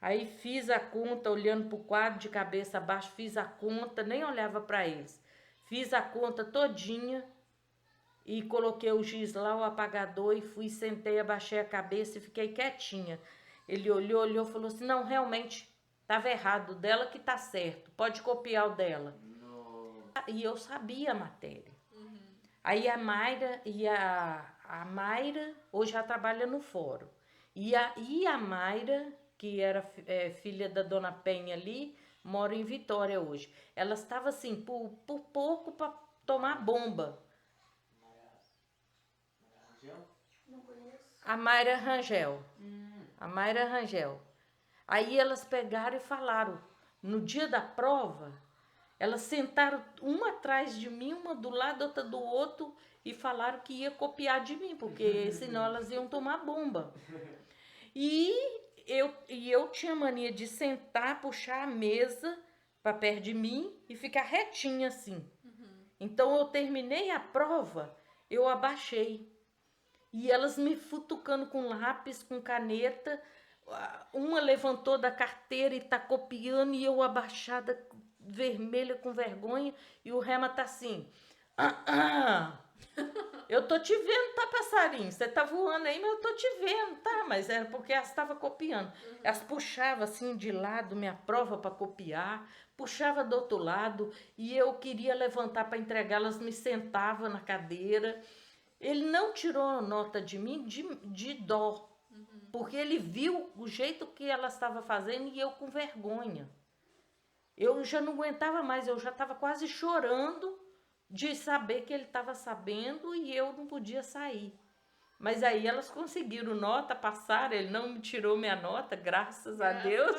Speaker 1: Aí fiz a conta, olhando pro quadro de cabeça abaixo, fiz a conta, nem olhava para eles. Fiz a conta todinha e coloquei o giz lá, o apagador, e fui, sentei, abaixei a cabeça e fiquei quietinha. Ele olhou, falou assim, não, realmente, estava errado, dela que tá certo, pode copiar o dela. E eu sabia a matéria. Aí a Mayra a Mayra hoje já trabalha no fórum. E a Mayra, que era filha da Dona Penha ali, mora em Vitória hoje. Ela estava assim, por pouco para tomar bomba.
Speaker 3: Não conheço.
Speaker 1: A Mayra Rangel. A Mayra Rangel. Aí elas pegaram e falaram, no dia da prova, elas sentaram uma atrás de mim, uma do lado, outra do outro, e falaram que ia copiar de mim, porque senão elas iam tomar bomba. E eu tinha mania de sentar, puxar a mesa para perto de mim e ficar retinha assim. Então eu terminei a prova, eu abaixei. E elas me futucando com lápis, com caneta. Uma levantou da carteira e tá copiando, e eu abaixada, vermelha, com vergonha, e o Rema tá assim, eu tô te vendo, tá, passarinho? Você tá voando aí, mas eu tô te vendo, tá? Mas era porque elas estavam copiando. Elas puxavam assim de lado minha prova para copiar, puxava do outro lado, e eu queria levantar para entregar, elas me sentavam na cadeira. Ele não tirou nota de mim de dó, porque ele viu o jeito que ela estava fazendo e eu com vergonha. Eu já não aguentava mais, eu já estava quase chorando de saber que ele estava sabendo e eu não podia sair. Mas aí elas conseguiram nota, passaram, ele não me tirou minha nota, graças a Deus.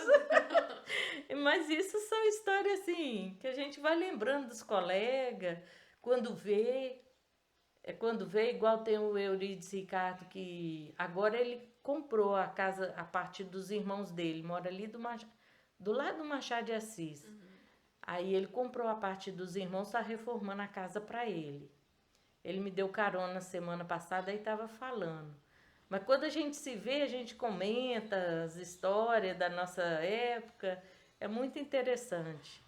Speaker 1: Mas isso são histórias assim, que a gente vai lembrando dos colegas, quando vê. Quando vê, igual tem o Euridice Ricardo, que agora ele comprou a casa a partir dos irmãos dele, mora ali do lado do Machado de Assis. Aí ele comprou a parte dos irmãos, está reformando a casa para ele. Ele me deu carona semana passada e estava falando. Mas quando a gente se vê, a gente comenta as histórias da nossa época. É muito interessante.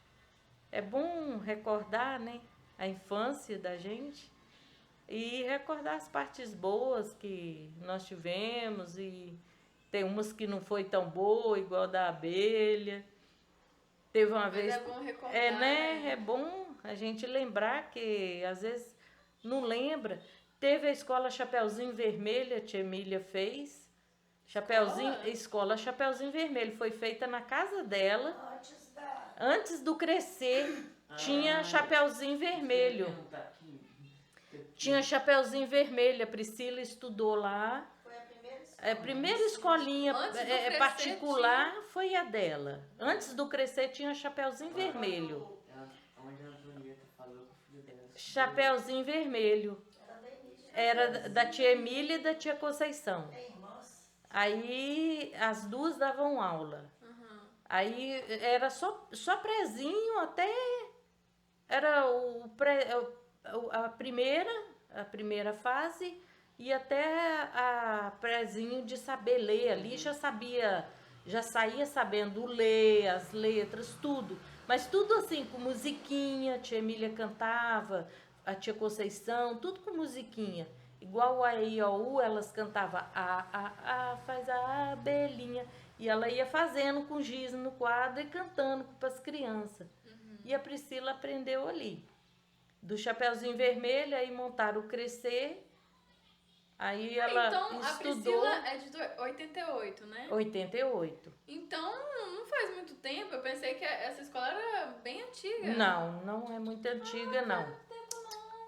Speaker 1: É bom recordar, né, a infância da gente e recordar as partes boas que nós tivemos. E tem umas que não foi tão boa, igual da abelha. Teve uma
Speaker 2: Mas
Speaker 1: vez.
Speaker 2: é bom recordar,
Speaker 1: É, né?
Speaker 2: né?
Speaker 1: É bom a gente lembrar que às vezes não lembra. Teve a escola Chapeuzinho Vermelho, a tia Emília fez. Escola Chapeuzinho Vermelho. Foi feita na casa dela. Antes do crescer, tinha Chapeuzinho Vermelho. Tinha Chapeuzinho Vermelho. A Priscila estudou lá.
Speaker 3: Foi a primeira escola.
Speaker 1: A primeira escolinha
Speaker 2: Antes do crescer,
Speaker 1: particular foi a dela. Antes do crescer tinha Chapeuzinho Vermelho.
Speaker 4: Onde a Antonieta falou que o filho dela
Speaker 1: Chapeuzinho Vermelho. Era da tia Emília e da tia Conceição.
Speaker 3: Tem irmãs.
Speaker 1: Aí as duas davam aula. Aí era só prezinho até. Era a primeira fase e até a prezinho de saber ler. Ali já saía sabendo ler, as letras, tudo. Mas tudo assim, com musiquinha, a tia Emília cantava, a tia Conceição, tudo com musiquinha. Igual o A-I-O-U, elas cantavam faz a abelhinha. E ela ia fazendo com giz no quadro e cantando para as crianças. E a Priscila aprendeu ali. Do Chapeuzinho Vermelho, aí montaram o Crescer. Aí ela
Speaker 2: Então, a
Speaker 1: estudou.
Speaker 2: Priscila é de 88, né?
Speaker 1: 88.
Speaker 2: Então, não faz muito tempo. Eu pensei que essa escola era bem antiga.
Speaker 1: Não é muito antiga, não.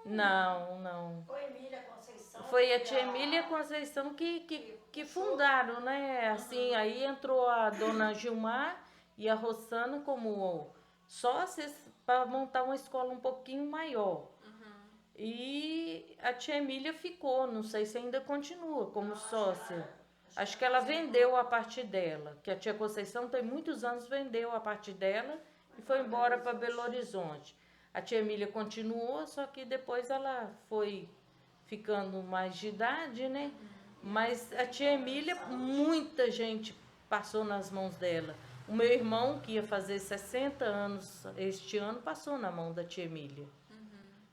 Speaker 1: Não.
Speaker 3: Foi Emília Conceição.
Speaker 1: Foi a tia Emília Conceição que fundaram, né? Assim, aí entrou a dona Gilmar e a Rossana como sócias para montar uma escola um pouquinho maior. E a tia Emília ficou, não sei se ainda continua como sócia. Acho que ela vendeu a parte dela, que a tia Conceição tem muitos anos, vendeu a parte dela e foi embora para Belo Horizonte. A tia Emília continuou, só que depois ela foi ficando mais de idade, né? Mas a tia Emília, muita gente passou nas mãos dela. O meu irmão, que ia fazer 60 anos este ano, passou na mão da tia Emília.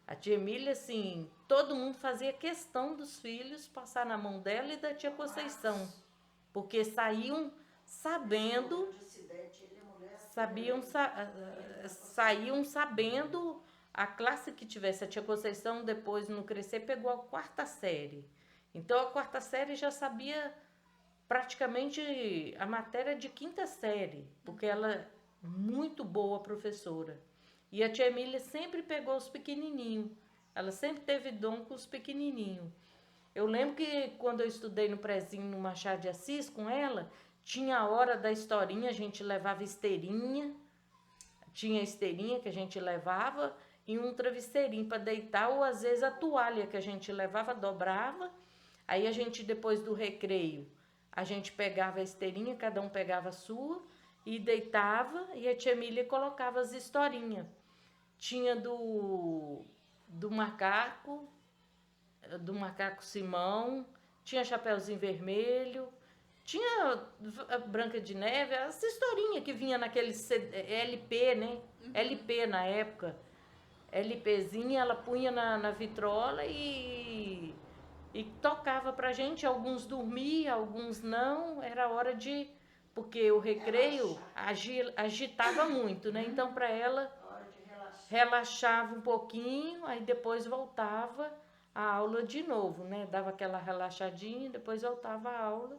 Speaker 1: A tia Emília, assim, todo mundo fazia questão dos filhos passar na mão dela e da tia Conceição. Porque saíam sabendo, saíam sabendo a classe que tivesse. A tia Conceição, depois, no crescer, pegou a 4ª série. Então, a 4ª série já sabia praticamente a matéria de 5ª série, porque ela é muito boa professora. E a tia Emília sempre pegou os pequenininhos. Ela sempre teve dom com os pequenininhos. Eu lembro que quando eu estudei no prezinho no Machado de Assis com ela, tinha a hora da historinha, a gente levava esteirinha. Tinha esteirinha que a gente levava e um travesseirinho para deitar, ou às vezes a toalha que a gente levava, dobrava. Aí a gente, depois do recreio, a gente pegava a esteirinha, cada um pegava a sua e deitava, e a tia Emília colocava as historinhas. Tinha do macaco Simão, tinha Chapeuzinho Vermelho, tinha a Branca de Neve, essa historinha que vinha naquele LP, né? LP na época. LPzinha, ela punha na vitrola e tocava pra gente. Alguns dormiam, alguns não. Era hora de... Porque o recreio agitava muito, né? Então, para ela, relaxava um pouquinho, aí depois voltava a aula de novo, né? Dava aquela relaxadinha, depois voltava a aula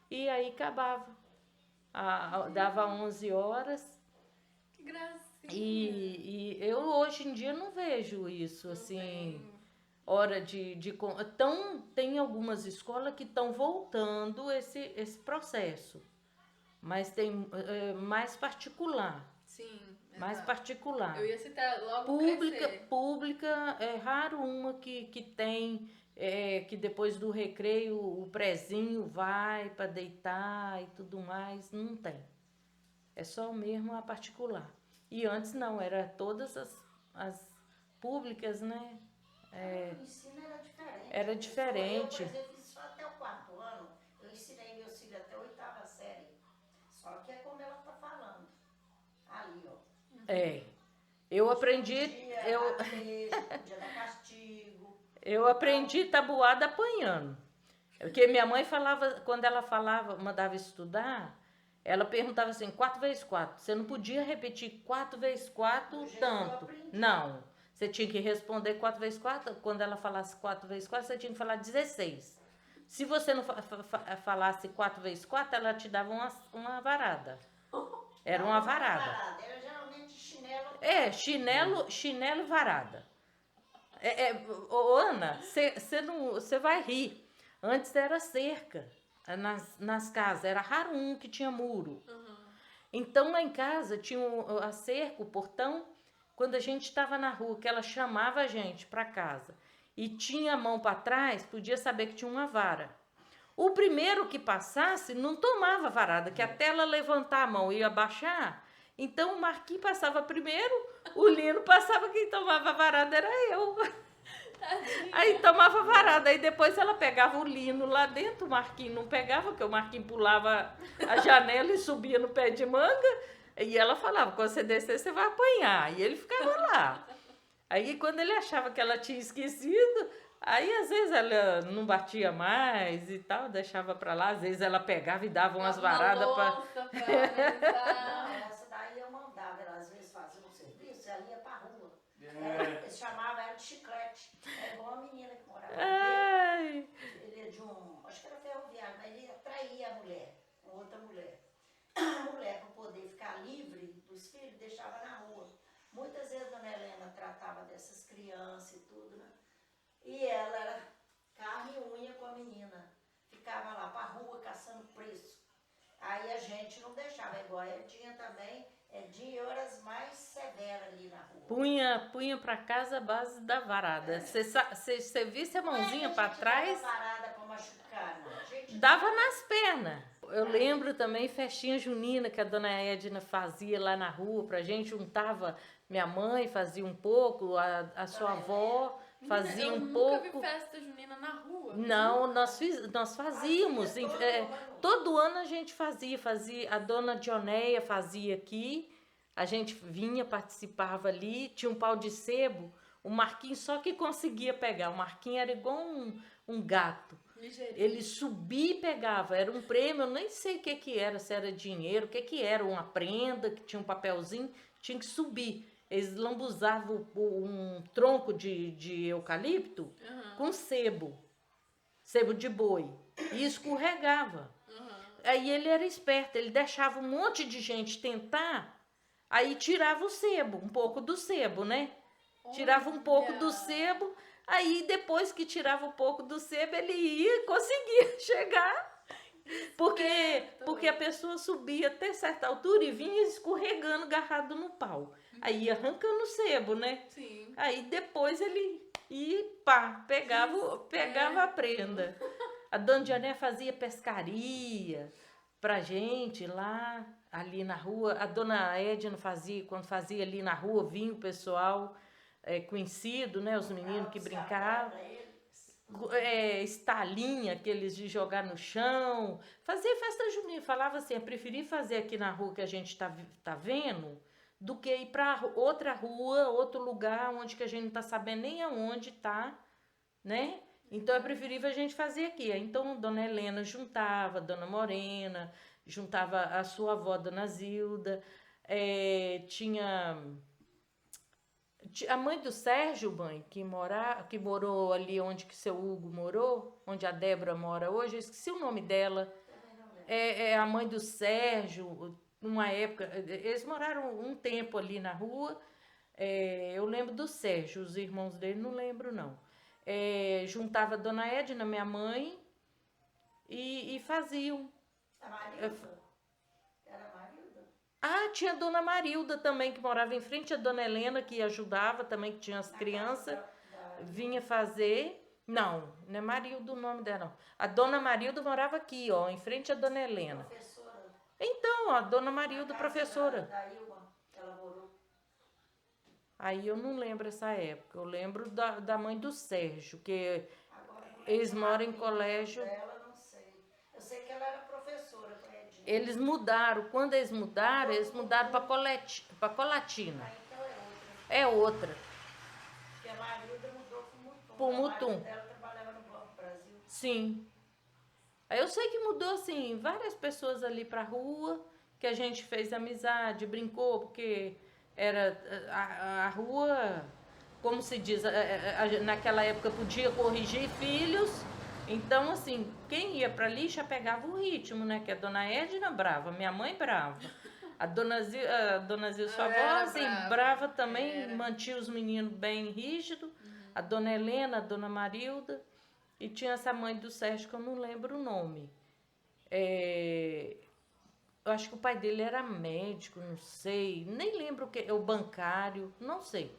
Speaker 1: e aí acabava. Dava 11 horas.
Speaker 2: Que gracinha.
Speaker 1: E eu hoje em dia não vejo isso,
Speaker 2: Não
Speaker 1: assim,
Speaker 2: tem.
Speaker 1: hora tem algumas escolas que estão voltando esse processo, mas tem mais particular,
Speaker 2: Sim,
Speaker 1: mais
Speaker 2: exato.
Speaker 1: particular.
Speaker 2: Eu ia citar logo
Speaker 1: Pública,
Speaker 2: crescer.
Speaker 1: pública, é raro uma que tem, que depois do recreio o prezinho vai para deitar e tudo mais, não tem. É só mesmo a particular. E antes não, era todas as públicas, né?
Speaker 3: O ensino era diferente.
Speaker 1: Era
Speaker 3: Eu,
Speaker 1: diferente.
Speaker 3: por exemplo, fiz só até o 4º ano. Eu ensinei meus filhos até a 8ª série. Só que é como ela está falando. Ali, ó.
Speaker 1: É. Eu aprendi,
Speaker 3: Podia
Speaker 1: eu,
Speaker 3: bater, podia dar castigo.
Speaker 1: eu aprendi tabuada apanhando. Porque minha mãe falava, quando ela mandava estudar, ela perguntava assim, 4 vezes 4. Você não podia repetir 4 vezes 4
Speaker 3: Do jeito que eu
Speaker 1: tanto.
Speaker 3: aprendi.
Speaker 1: Não. Você tinha que responder 4 vezes 4. Quando ela falasse 4 vezes 4, você tinha que falar 16. Se você não falasse 4 vezes 4, ela te dava uma varada. Era
Speaker 3: Não,
Speaker 1: uma
Speaker 3: não
Speaker 1: varada.
Speaker 3: Era geralmente chinelo.
Speaker 1: Chinelo e varada. Ô, Ana, você vai rir. Antes era cerca nas casas, era raro um que tinha muro. Então lá em casa tinha a cerca, o portão, quando a gente estava na rua, que ela chamava a gente para casa e tinha a mão para trás, podia saber que tinha uma vara. O primeiro que passasse não tomava varada, que até ela levantar a mão e abaixar, então o Marquinhos passava primeiro, o Lino passava, quem tomava varada era eu. Aí tomava varada, aí depois ela pegava o Lino lá dentro, o Marquinhos não pegava, porque o Marquinhos pulava a janela e subia no pé de manga, e ela falava, quando você descer você vai apanhar, e ele ficava lá. Aí quando ele achava que ela tinha esquecido, aí às vezes ela não batia mais e tal, deixava pra lá, às vezes ela pegava e dava umas varadas pra...
Speaker 2: Louça pra organizar.
Speaker 3: Não, essa daí eu mandava. Ela às vezes fazia um serviço e ela ia pra rua. Eles chamavam ela de chiclete. É igual a menina que morava aqui.
Speaker 1: Ai,
Speaker 3: Ele é de acho que era ferroviário, mas ele atraía a mulher, com outra mulher. A mulher, para poder ficar livre dos filhos, deixava na rua. Muitas vezes a dona Helena tratava dessas crianças e tudo, né? E ela era carne e unha com a menina. Ficava lá pra rua caçando preço. Aí a gente não deixava, igual ele tinha também, de horas mais severas ali na rua.
Speaker 1: punha pra casa a base da varada. Você visse a mãozinha pra
Speaker 3: Não
Speaker 1: trás,
Speaker 3: dava parada pra machucar, não. A gente
Speaker 1: dava nas pernas. Eu lembro também festinha junina que a dona Edna fazia lá na rua pra gente, juntava minha mãe, fazia um pouco, a sua avó fazia
Speaker 2: eu
Speaker 1: um
Speaker 2: nunca vi
Speaker 1: pouco.
Speaker 2: festa junina na rua.
Speaker 1: Não, nós fazíamos.
Speaker 3: Fazia todo ano.
Speaker 1: Todo ano a gente fazia. A dona Dioneia fazia aqui, a gente vinha, participava ali, tinha um pau de sebo, o Marquinhos só que conseguia pegar. O Marquinhos era igual um gato.
Speaker 2: Ligeirinho.
Speaker 1: Ele subia e pegava, era um prêmio, eu nem sei o que era, se era dinheiro, o que era, uma prenda, que tinha um papelzinho, tinha que subir. Eles lambuzavam um tronco de eucalipto com sebo de boi, e escorregava. Aí ele era esperto, ele deixava um monte de gente tentar, aí tirava o sebo, um pouco do sebo, né? Tirava um pouco do sebo, aí depois que tirava um pouco do sebo, ele ia, conseguia chegar, porque a pessoa subia até certa altura e vinha escorregando, agarrado no pau. Aí ia arrancando o sebo, né?
Speaker 2: Sim.
Speaker 1: Aí depois ele ia, pá, pegava a prenda. A dona Dioné fazia pescaria pra gente lá, ali na rua. A dona Edna fazia, quando fazia ali na rua, vinha o pessoal conhecido, né? Os meninos que brincavam. Estalinha, aqueles de jogar no chão. Fazia festa junina. Falava assim, eu preferi fazer aqui na rua que a gente tá vendo, do que ir para outra rua, outro lugar, onde que a gente não tá sabendo nem aonde tá, né? Então é preferível a gente fazer aqui. Então Dona Helena juntava, Dona Morena, juntava a sua avó, Dona Zilda, tinha a mãe do Sérgio, mãe, que morou ali onde que seu Hugo morou, onde a Débora mora hoje, eu esqueci o nome dela. A mãe do Sérgio, numa época, eles moraram um tempo ali na rua. Eu lembro do Sérgio, os irmãos dele não lembro não. Juntava a dona Edna, minha mãe, e faziam.
Speaker 3: A Marilda? Era a Marilda?
Speaker 1: Ah, tinha a dona Marilda também, que morava em frente à dona Helena, que ajudava também, que tinha as
Speaker 3: Na
Speaker 1: crianças,
Speaker 3: casa da-
Speaker 1: vinha fazer. Não, não é Marilda o nome dela, não. A dona Marilda morava aqui, ó, em frente à dona Helena.
Speaker 3: professora.
Speaker 1: Então, a dona
Speaker 3: Na
Speaker 1: Marilda,
Speaker 3: casa
Speaker 1: professora.
Speaker 3: Da Ilma, que ela morou.
Speaker 1: Aí eu não lembro essa época. Eu lembro da mãe do Sérgio, que
Speaker 3: Agora, como é que
Speaker 1: eles
Speaker 3: chama
Speaker 1: moram
Speaker 3: a
Speaker 1: em
Speaker 3: filha
Speaker 1: colégio.
Speaker 3: dela, não sei. Eu sei que ela era professora com a Edinha.
Speaker 1: Eles mudaram. Quando eles mudaram para Colatina.
Speaker 3: Ah, então é outra.
Speaker 1: É outra.
Speaker 3: Porque a Marilda mudou pro Mutum.
Speaker 1: Pro
Speaker 3: A
Speaker 1: Mutum.
Speaker 3: Marilda dela trabalhava no Banco Brasil.
Speaker 1: Sim. Aí eu sei que mudou, assim, várias pessoas ali pra rua, que a gente fez amizade, brincou, porque era a rua, como se diz, naquela época podia corrigir filhos. Então, assim, quem ia pra ali já pegava o ritmo, né? Que a dona Edna brava, minha mãe brava. A dona Zil, sua avó,
Speaker 2: Era
Speaker 1: assim,
Speaker 2: brava.
Speaker 1: brava também,
Speaker 2: Era.
Speaker 1: mantinha os meninos bem rígidos. A dona Helena, a dona Marilda. E tinha essa mãe do Sérgio que eu não lembro o nome. Eu acho que o pai dele era médico, não sei. Nem lembro o que, o bancário, não sei.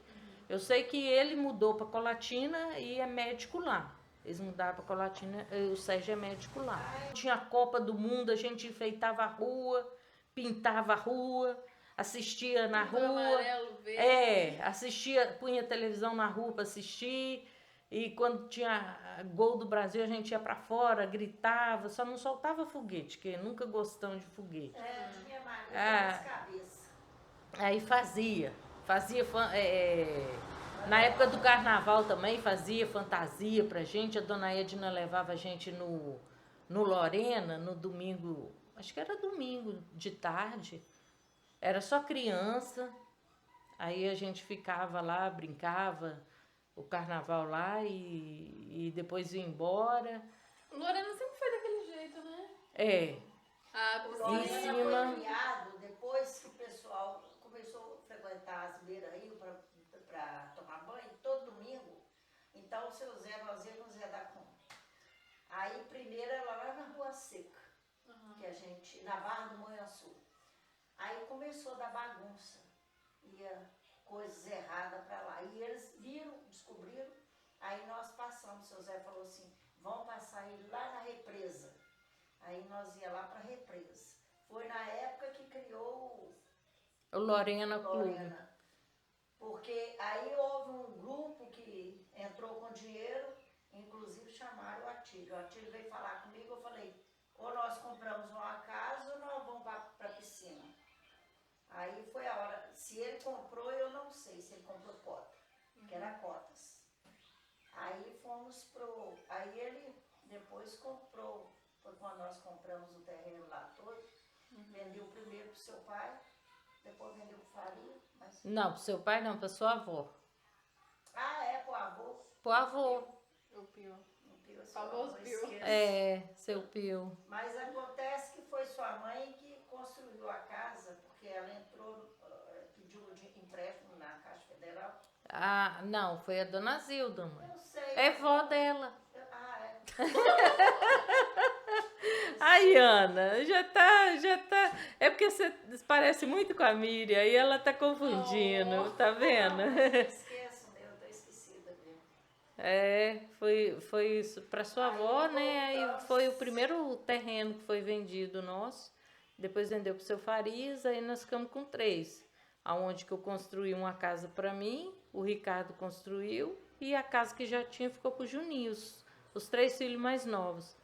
Speaker 1: Eu sei que ele mudou para Colatina e é médico lá. Eles mudaram para Colatina, o Sérgio é médico lá. Tinha a Copa do Mundo, a gente enfeitava a rua, pintava a rua, assistia na
Speaker 2: Tudo
Speaker 1: rua.
Speaker 2: amarelo, verde.
Speaker 1: Assistia, punha televisão na rua para assistir. E quando tinha gol do Brasil, a gente ia para fora, gritava, só não soltava foguete, porque nunca gostamos de foguete.
Speaker 3: Tinha Marilda
Speaker 1: Ah.
Speaker 3: nas cabeças.
Speaker 1: Aí na época do carnaval também fazia fantasia pra gente. A dona Edna levava a gente no Lorena, no domingo, acho que era domingo de tarde. Era só criança. Aí a gente ficava lá, brincava o carnaval lá e depois ia embora.
Speaker 2: Lorena sempre foi daquele jeito, né?
Speaker 1: Ah,
Speaker 3: O
Speaker 1: Em
Speaker 3: Lorena
Speaker 1: cima.
Speaker 3: foi criado depois que o pessoal começou a frequentar as beiras-rio para tomar banho, todo domingo. Então o seu Zé, nós íamos no Zé da Conta. Aí primeiro era lá na Rua Seca, que a gente, na Barra do Manhuaçu. Aí começou a dar bagunça, ia coisas erradas para lá. E eles viram, descobriram, aí nós passamos, o seu Zé falou assim, vão passar aí lá na represa. Aí nós ia lá para a represa. Foi na época que criou
Speaker 1: O Lorena
Speaker 3: o
Speaker 1: Clube.
Speaker 3: Lorena. Porque aí houve um grupo que entrou com dinheiro, inclusive chamaram o Atílio. O Atílio veio falar comigo, eu falei, ou nós compramos uma casa ou nós vamos para a piscina. Aí foi a hora, se ele comprou, eu não sei se ele comprou cota, que era cotas. Aí fomos aí ele depois comprou, foi quando nós compramos o terreno lá todo, vendeu primeiro pro seu pai, depois vendeu pro Faria. Mas...
Speaker 1: Não, pro seu pai não, pra sua avó.
Speaker 3: Ah, é, pro avô.
Speaker 1: Pro avô.
Speaker 2: O Pio.
Speaker 3: O Pio, seu
Speaker 2: Famoso
Speaker 3: avô,
Speaker 2: Pio.
Speaker 3: esquece.
Speaker 1: Seu Pio.
Speaker 3: Mas acontece que foi sua mãe que construiu a casa, porque ela entrou, pediu empréstimo na Caixa Federal.
Speaker 1: Ah, não, foi a dona Zilda, mãe.
Speaker 3: Eu sei.
Speaker 1: É vó dela.
Speaker 3: Ah, é.
Speaker 1: Ai, Ana, já tá. É porque você parece muito com a Miriam e ela tá confundindo, tá vendo?
Speaker 3: Eu esqueço, eu tô esquecida mesmo.
Speaker 1: Foi isso pra sua avó, né? Aí foi o primeiro terreno que foi vendido nosso. Depois vendeu pro seu Farias, aí nós ficamos com 3. Aonde que eu construí uma casa pra mim, o Ricardo construiu e a casa que já tinha ficou pro Juninho, os 3 filhos mais novos.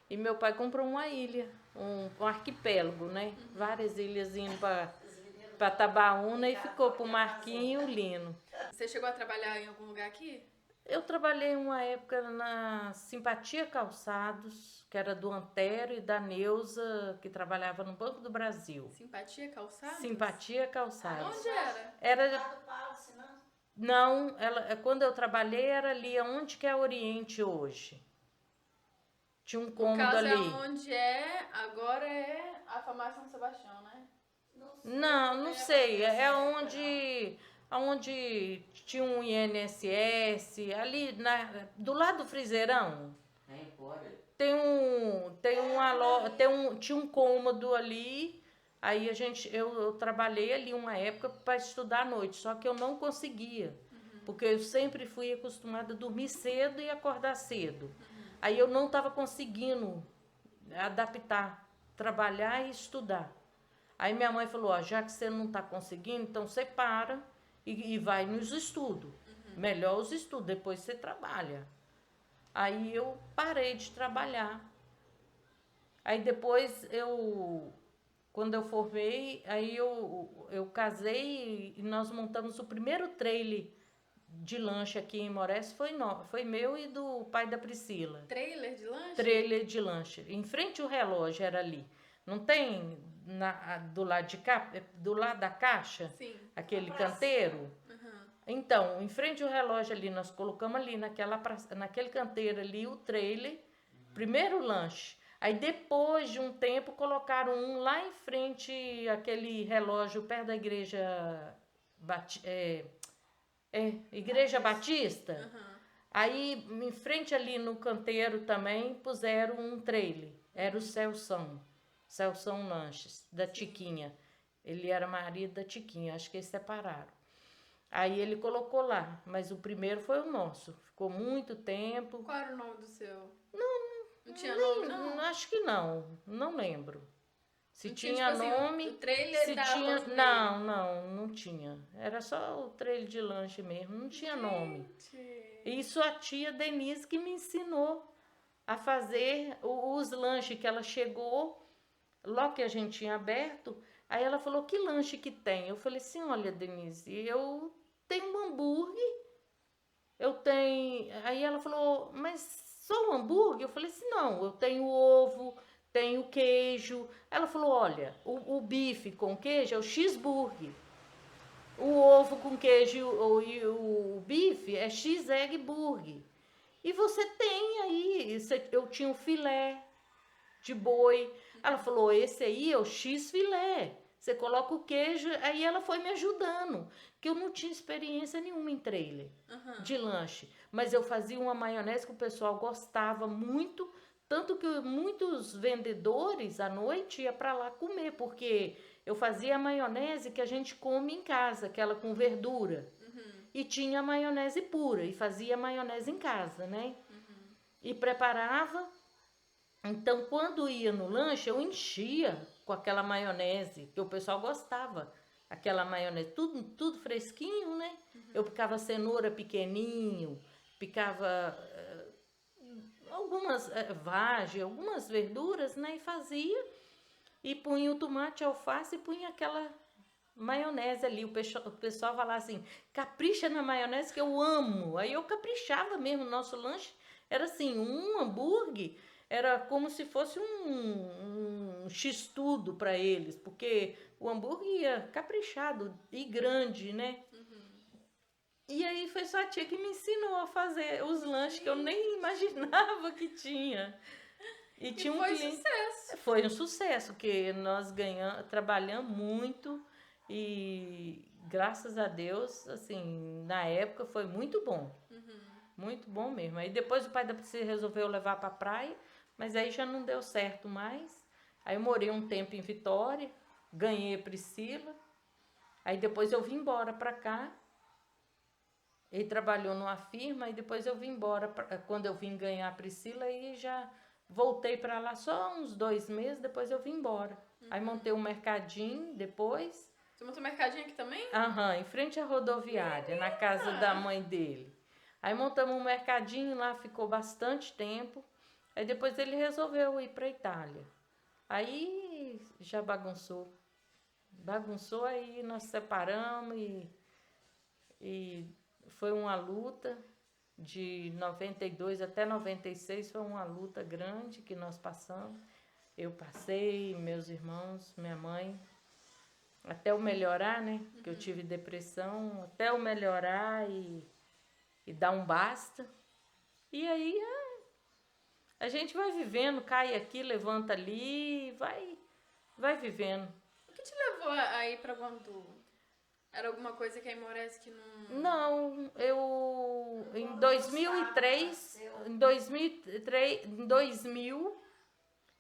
Speaker 1: E meu pai comprou uma ilha, um arquipélago, né? Várias ilhas indo para Tabaúna e ficou pro Marquinho e o Lino.
Speaker 2: Você chegou a trabalhar em algum lugar aqui?
Speaker 1: Eu trabalhei uma época na Simpatia Calçados, que era do Antero e da Neuza, que trabalhava no Banco do Brasil.
Speaker 2: Simpatia Calçados?
Speaker 1: Simpatia Calçados.
Speaker 2: Onde era?
Speaker 1: Era,
Speaker 3: Lá do Palace, não?
Speaker 1: não, quando eu trabalhei era ali onde que é Oriente hoje. Tinha um
Speaker 2: No
Speaker 1: cômodo
Speaker 2: caso
Speaker 1: ali.
Speaker 2: é onde agora é a farmácia São Sebastião, né?
Speaker 1: Não sei. É onde tinha um INSS, ali do lado do Friseirão.
Speaker 4: É embora.
Speaker 1: Tinha um cômodo ali. Aí eu trabalhei ali uma época para estudar à noite, só que eu não conseguia, porque eu sempre fui acostumada a dormir cedo e acordar cedo. Aí eu não estava conseguindo adaptar, trabalhar e estudar. Aí minha mãe falou, ó, já que você não está conseguindo, então você para e vai nos estudos. Melhor os estudos, depois você trabalha. Aí eu parei de trabalhar. Aí depois quando eu formei, aí eu casei e nós montamos o primeiro trailer de lanche aqui em Moraes, foi meu e do pai da Priscila.
Speaker 2: Trailer de lanche?
Speaker 1: Trailer de lanche. Em frente ao relógio era ali. Não tem do lado de cá, do lado da caixa?
Speaker 2: Sim.
Speaker 1: Aquele canteiro? Então, em frente ao relógio ali, nós colocamos ali naquele canteiro ali o trailer, primeiro lanche. Aí depois de um tempo colocaram um lá em frente, aquele relógio perto da igreja Igreja Batista. Aí em frente ali no canteiro também puseram um trailer. Era o Celção Lanches, da Tiquinha. Ele era marido da Tiquinha, acho que eles separaram. Aí ele colocou lá, mas o primeiro foi o nosso. Ficou muito tempo.
Speaker 2: Qual era o nome do seu? Não tinha nome, não?
Speaker 1: Acho que não lembro. Se
Speaker 2: Não
Speaker 1: tinha
Speaker 2: tipo assim,
Speaker 1: nome.
Speaker 2: o trailer
Speaker 1: se
Speaker 2: da
Speaker 1: tinha.
Speaker 2: Rosemary.
Speaker 1: Não tinha. Era só o trailer de lanche mesmo, não tinha nome.
Speaker 2: Gente.
Speaker 1: Isso a tia Denise que me ensinou a fazer os lanches, que ela chegou, logo que a gente tinha aberto, aí ela falou, que lanche que tem? Eu falei assim, olha, Denise, eu tenho um hambúrguer, eu tenho... Aí ela falou, mas só um hambúrguer? Eu falei assim, não, eu tenho ovo, tenho queijo. Ela falou, olha, o bife com queijo é o cheeseburger. O ovo com queijo e o bife é X-Egg Burger. E você tem aí, eu tinha um filé de boi. Ela falou, esse aí é o X-filé. Você coloca o queijo, aí ela foi me ajudando. Que eu não tinha experiência nenhuma em trailer de lanche. Mas eu fazia uma maionese que o pessoal gostava muito. Tanto que muitos vendedores à noite iam para lá comer, porque eu fazia a maionese que a gente come em casa, aquela com verdura. E tinha a maionese pura, e fazia a maionese em casa, né? E preparava. Então, quando ia no lanche, eu enchia com aquela maionese, que o pessoal gostava. Aquela maionese, tudo fresquinho, né? Eu picava cenoura pequenininho, picava algumas vagem, algumas verduras, né? E fazia, e punha o tomate, a alface, e punha aquela maionese ali. O pessoal falava assim, capricha na maionese que eu amo. Aí eu caprichava mesmo. Nosso lanche era assim, um hambúrguer era como se fosse um x-tudo para eles, porque o hambúrguer ia caprichado e grande, né? E aí foi só a tia que me ensinou a fazer os lanches que eu nem imaginava que tinha. E tinha um cliente.
Speaker 2: Sucesso.
Speaker 1: Foi um sucesso, porque nós trabalhamos muito e graças a Deus, assim, na época foi muito bom. Muito bom mesmo. Aí depois o pai da Priscila resolveu levar para a praia, mas aí já não deu certo mais. Aí eu morei um tempo em Vitória, ganhei a Priscila. Aí depois eu vim embora para cá. Ele trabalhou numa firma e depois eu vim embora. Quando eu vim ganhar a Priscila, aí já voltei para lá só uns 2 meses, depois eu vim embora. Aí montei um mercadinho depois.
Speaker 2: Você montou mercadinho aqui também?
Speaker 1: Em frente à rodoviária, na casa da mãe dele. Aí montamos um mercadinho lá, ficou bastante tempo. Aí depois ele resolveu ir para a Itália. Aí já bagunçou. Bagunçou, aí nós separamos e foi uma luta. De 92 até 96 foi uma luta grande que nós passamos. Eu passei, meus irmãos, minha mãe. Até eu melhorar, né? Que eu tive depressão. Até eu melhorar e dar um basta. E aí a gente vai vivendo, cai aqui, levanta ali, vai vivendo.
Speaker 2: O que te levou a ir pra Guandu? Era alguma coisa que a Aimorés que não...
Speaker 1: Não, eu em
Speaker 3: Quando
Speaker 1: 2003,
Speaker 3: nasceu.
Speaker 1: em 2000,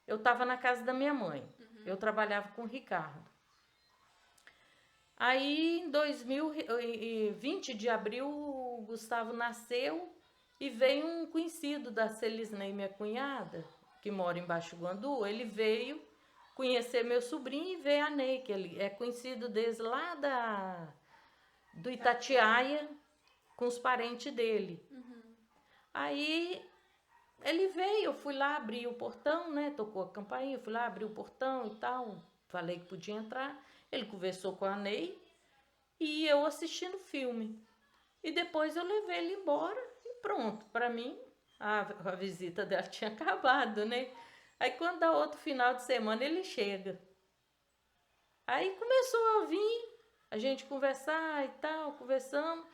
Speaker 1: eu estava na casa da minha mãe. Eu trabalhava com o Ricardo. Aí, em 2020 de abril, o Gustavo nasceu e veio um conhecido da Celisnei, minha cunhada, que mora em Baixo Guandu. Ele veio conhecer meu sobrinho e ver a Ney, que ele é conhecido desde lá do Itatiaia, com os parentes dele. Aí ele veio, eu fui lá abrir o portão, né? Tocou a campainha, eu fui lá abrir o portão e tal. Falei que podia entrar. Ele conversou com a Ney e eu assistindo o filme. E depois eu levei ele embora e pronto. Para mim, a visita dela tinha acabado, né? Aí quando dá outro final de semana, ele chega. Aí começou a vir, a gente conversar e tal, conversamos.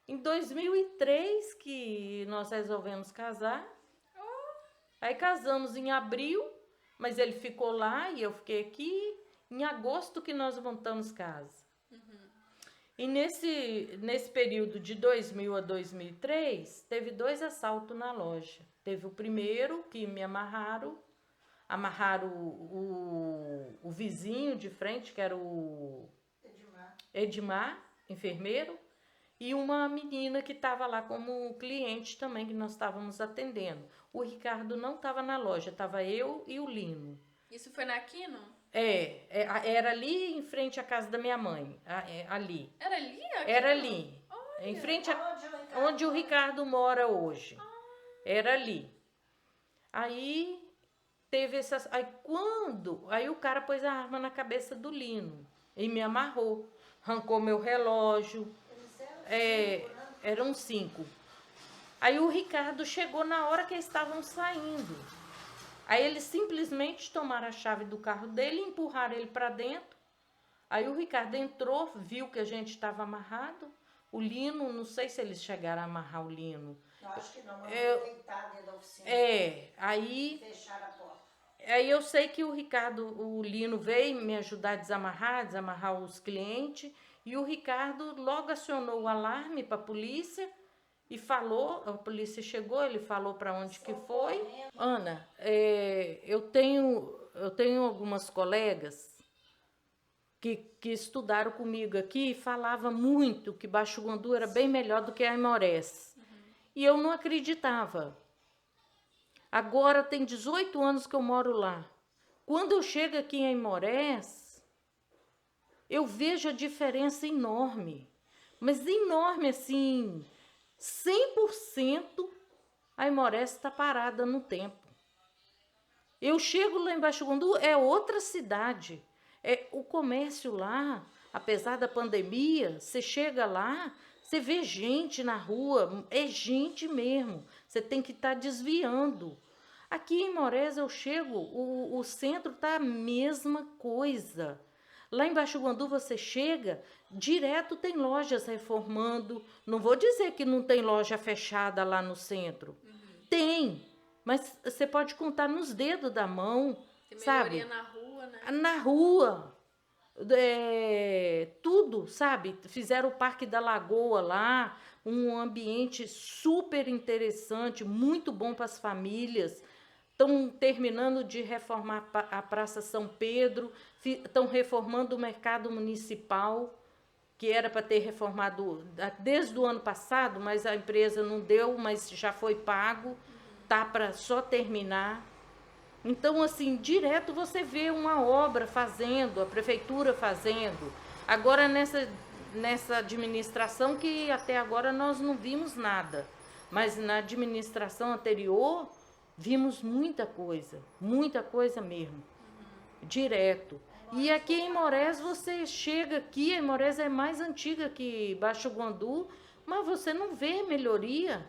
Speaker 1: Em 2003 que nós resolvemos casar. Aí casamos em abril, mas ele ficou lá e eu fiquei aqui. Em agosto que nós montamos casa. E nesse período de 2000 a 2003, teve 2 assaltos na loja. Teve o primeiro que me amarraram o vizinho de frente, que era o Edmar, enfermeiro, e uma menina que estava lá como cliente também, que nós estávamos atendendo. O Ricardo não estava na loja, estava eu e o Lino.
Speaker 2: Isso foi na Aquino?
Speaker 1: Era ali em frente à casa da minha mãe, ali.
Speaker 2: Era ali? Aquino?
Speaker 1: Era ali, em frente onde o Ricardo mora hoje. Era ali. Aí teve essas. Aí o cara pôs a arma na cabeça do Lino e me amarrou, arrancou meu relógio. Eram 5. Aí o Ricardo chegou na hora que eles estavam saindo. Aí eles simplesmente tomaram a chave do carro dele e empurraram ele para dentro. Aí o Ricardo entrou, viu que a gente estava amarrado. O Lino, não sei se eles chegaram a amarrar o Lino.
Speaker 3: Eu acho que não, mas deitar dentro da oficina.
Speaker 1: Aí
Speaker 3: Fecharam a porta.
Speaker 1: Aí eu sei que o Lino veio me ajudar a desamarrar os clientes. E o Ricardo logo acionou o alarme para a polícia e falou, a polícia chegou, ele falou para onde que foi. Ana, eu tenho algumas colegas que estudaram comigo aqui e falavam muito que Baixo Guandu era bem melhor do que a Aimorés. E eu não acreditava. Agora tem 18 anos que eu moro lá. Quando eu chego aqui em Aimorés, eu vejo a diferença enorme. Mas enorme assim, 100% a Aimorés está parada no tempo. Eu chego lá em Baixo Guandu, é outra cidade. O comércio lá, apesar da pandemia, você chega lá, você vê gente na rua, é gente mesmo. Você tem que estar desviando. Aqui em Aimorés eu chego, o centro está a mesma coisa. Lá em Baixo Guandu você chega, direto tem lojas reformando. Não vou dizer que não tem loja fechada lá no centro. Tem, mas você pode contar nos dedos da mão,
Speaker 2: Tem
Speaker 1: sabe?
Speaker 2: melhoria na rua, né?
Speaker 1: Na rua, tudo, sabe? Fizeram o Parque da Lagoa lá, um ambiente super interessante, muito bom para as famílias. Estão terminando de reformar a Praça São Pedro, estão reformando o mercado municipal, que era para ter reformado desde o ano passado, mas a empresa não deu, mas já foi pago, tá para só terminar. Então, assim, direto você vê uma obra fazendo, a prefeitura fazendo. Agora, nessa administração que até agora nós não vimos nada, mas na administração anterior vimos muita coisa mesmo, direto. E aqui em Aimorés, você chega aqui, Aimorés é mais antiga que Baixo Guandu, mas você não vê melhoria.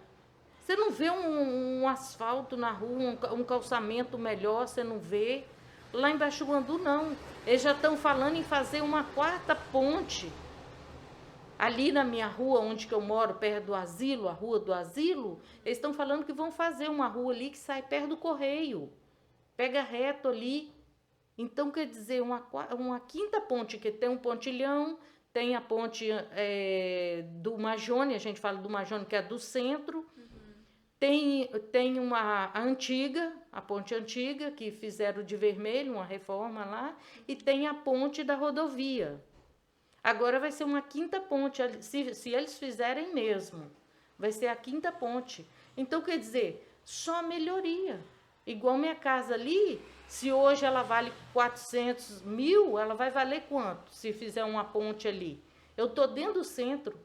Speaker 1: Você não vê um asfalto na rua, um calçamento melhor, você não vê. Lá em Baixo Guandu, não. Eles já estão falando em fazer uma 4ª ponte. Ali na minha rua, onde que eu moro, perto do asilo, a rua do asilo, eles estão falando que vão fazer uma rua ali que sai perto do correio. Pega reto ali. Então, quer dizer, uma quinta ponte, que tem um pontilhão, tem a ponte do Majone, a gente fala do Majone, que é do centro, tem a antiga, a ponte antiga, que fizeram de vermelho, uma reforma lá, e tem a ponte da rodovia. Agora vai ser uma quinta ponte, se eles fizerem mesmo, vai ser a quinta ponte. Então, quer dizer, só melhoria. Igual minha casa ali, se hoje ela vale 400 mil, ela vai valer quanto se fizer uma ponte ali? Eu estou dentro do centro.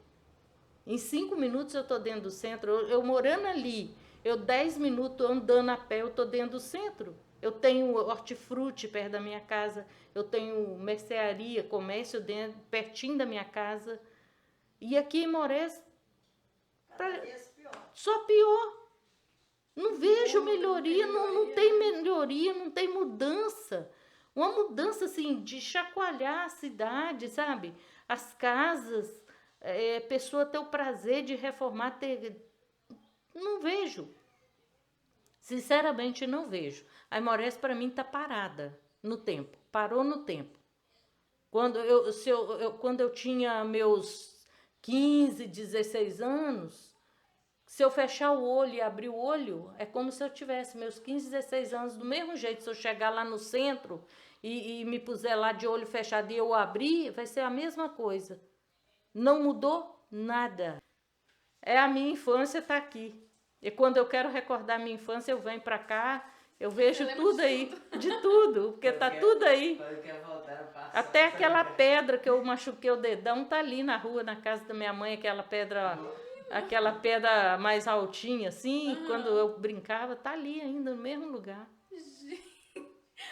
Speaker 1: Em 5 minutos eu estou dentro do centro. Eu morando ali, 10 minutos andando a pé, eu estou dentro do centro. Eu tenho hortifruti perto da minha casa, eu tenho mercearia, comércio pertinho da minha casa. E aqui em Morés,
Speaker 3: Cada vez pior.
Speaker 1: só pior. Não vejo melhoria, não tem melhoria, não tem mudança. Uma mudança, assim, de chacoalhar a cidade, sabe? As casas, pessoa ter o prazer de reformar, não vejo. Sinceramente, não vejo. A Morés, para mim, está parada no tempo. Parou no tempo. Quando eu tinha meus 15, 16 anos, se eu fechar o olho e abrir o olho, é como se eu tivesse meus 15, 16 anos do mesmo jeito. Se eu chegar lá no centro e me puser lá de olho fechado e eu abrir, vai ser a mesma coisa. Não mudou nada. A minha infância está aqui. E quando eu quero recordar minha infância, eu venho para cá, eu vejo tudo aí, de tudo, porque está tudo aí. Até aquela pedra que eu machuquei o dedão tá ali na rua, na casa da minha mãe, aquela pedra mais altinha, assim, quando eu brincava, tá ali ainda, no mesmo lugar.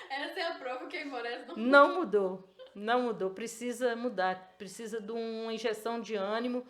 Speaker 2: Essa é a prova que a Morés
Speaker 1: não mudou. Não mudou, precisa mudar, precisa de uma injeção de ânimo.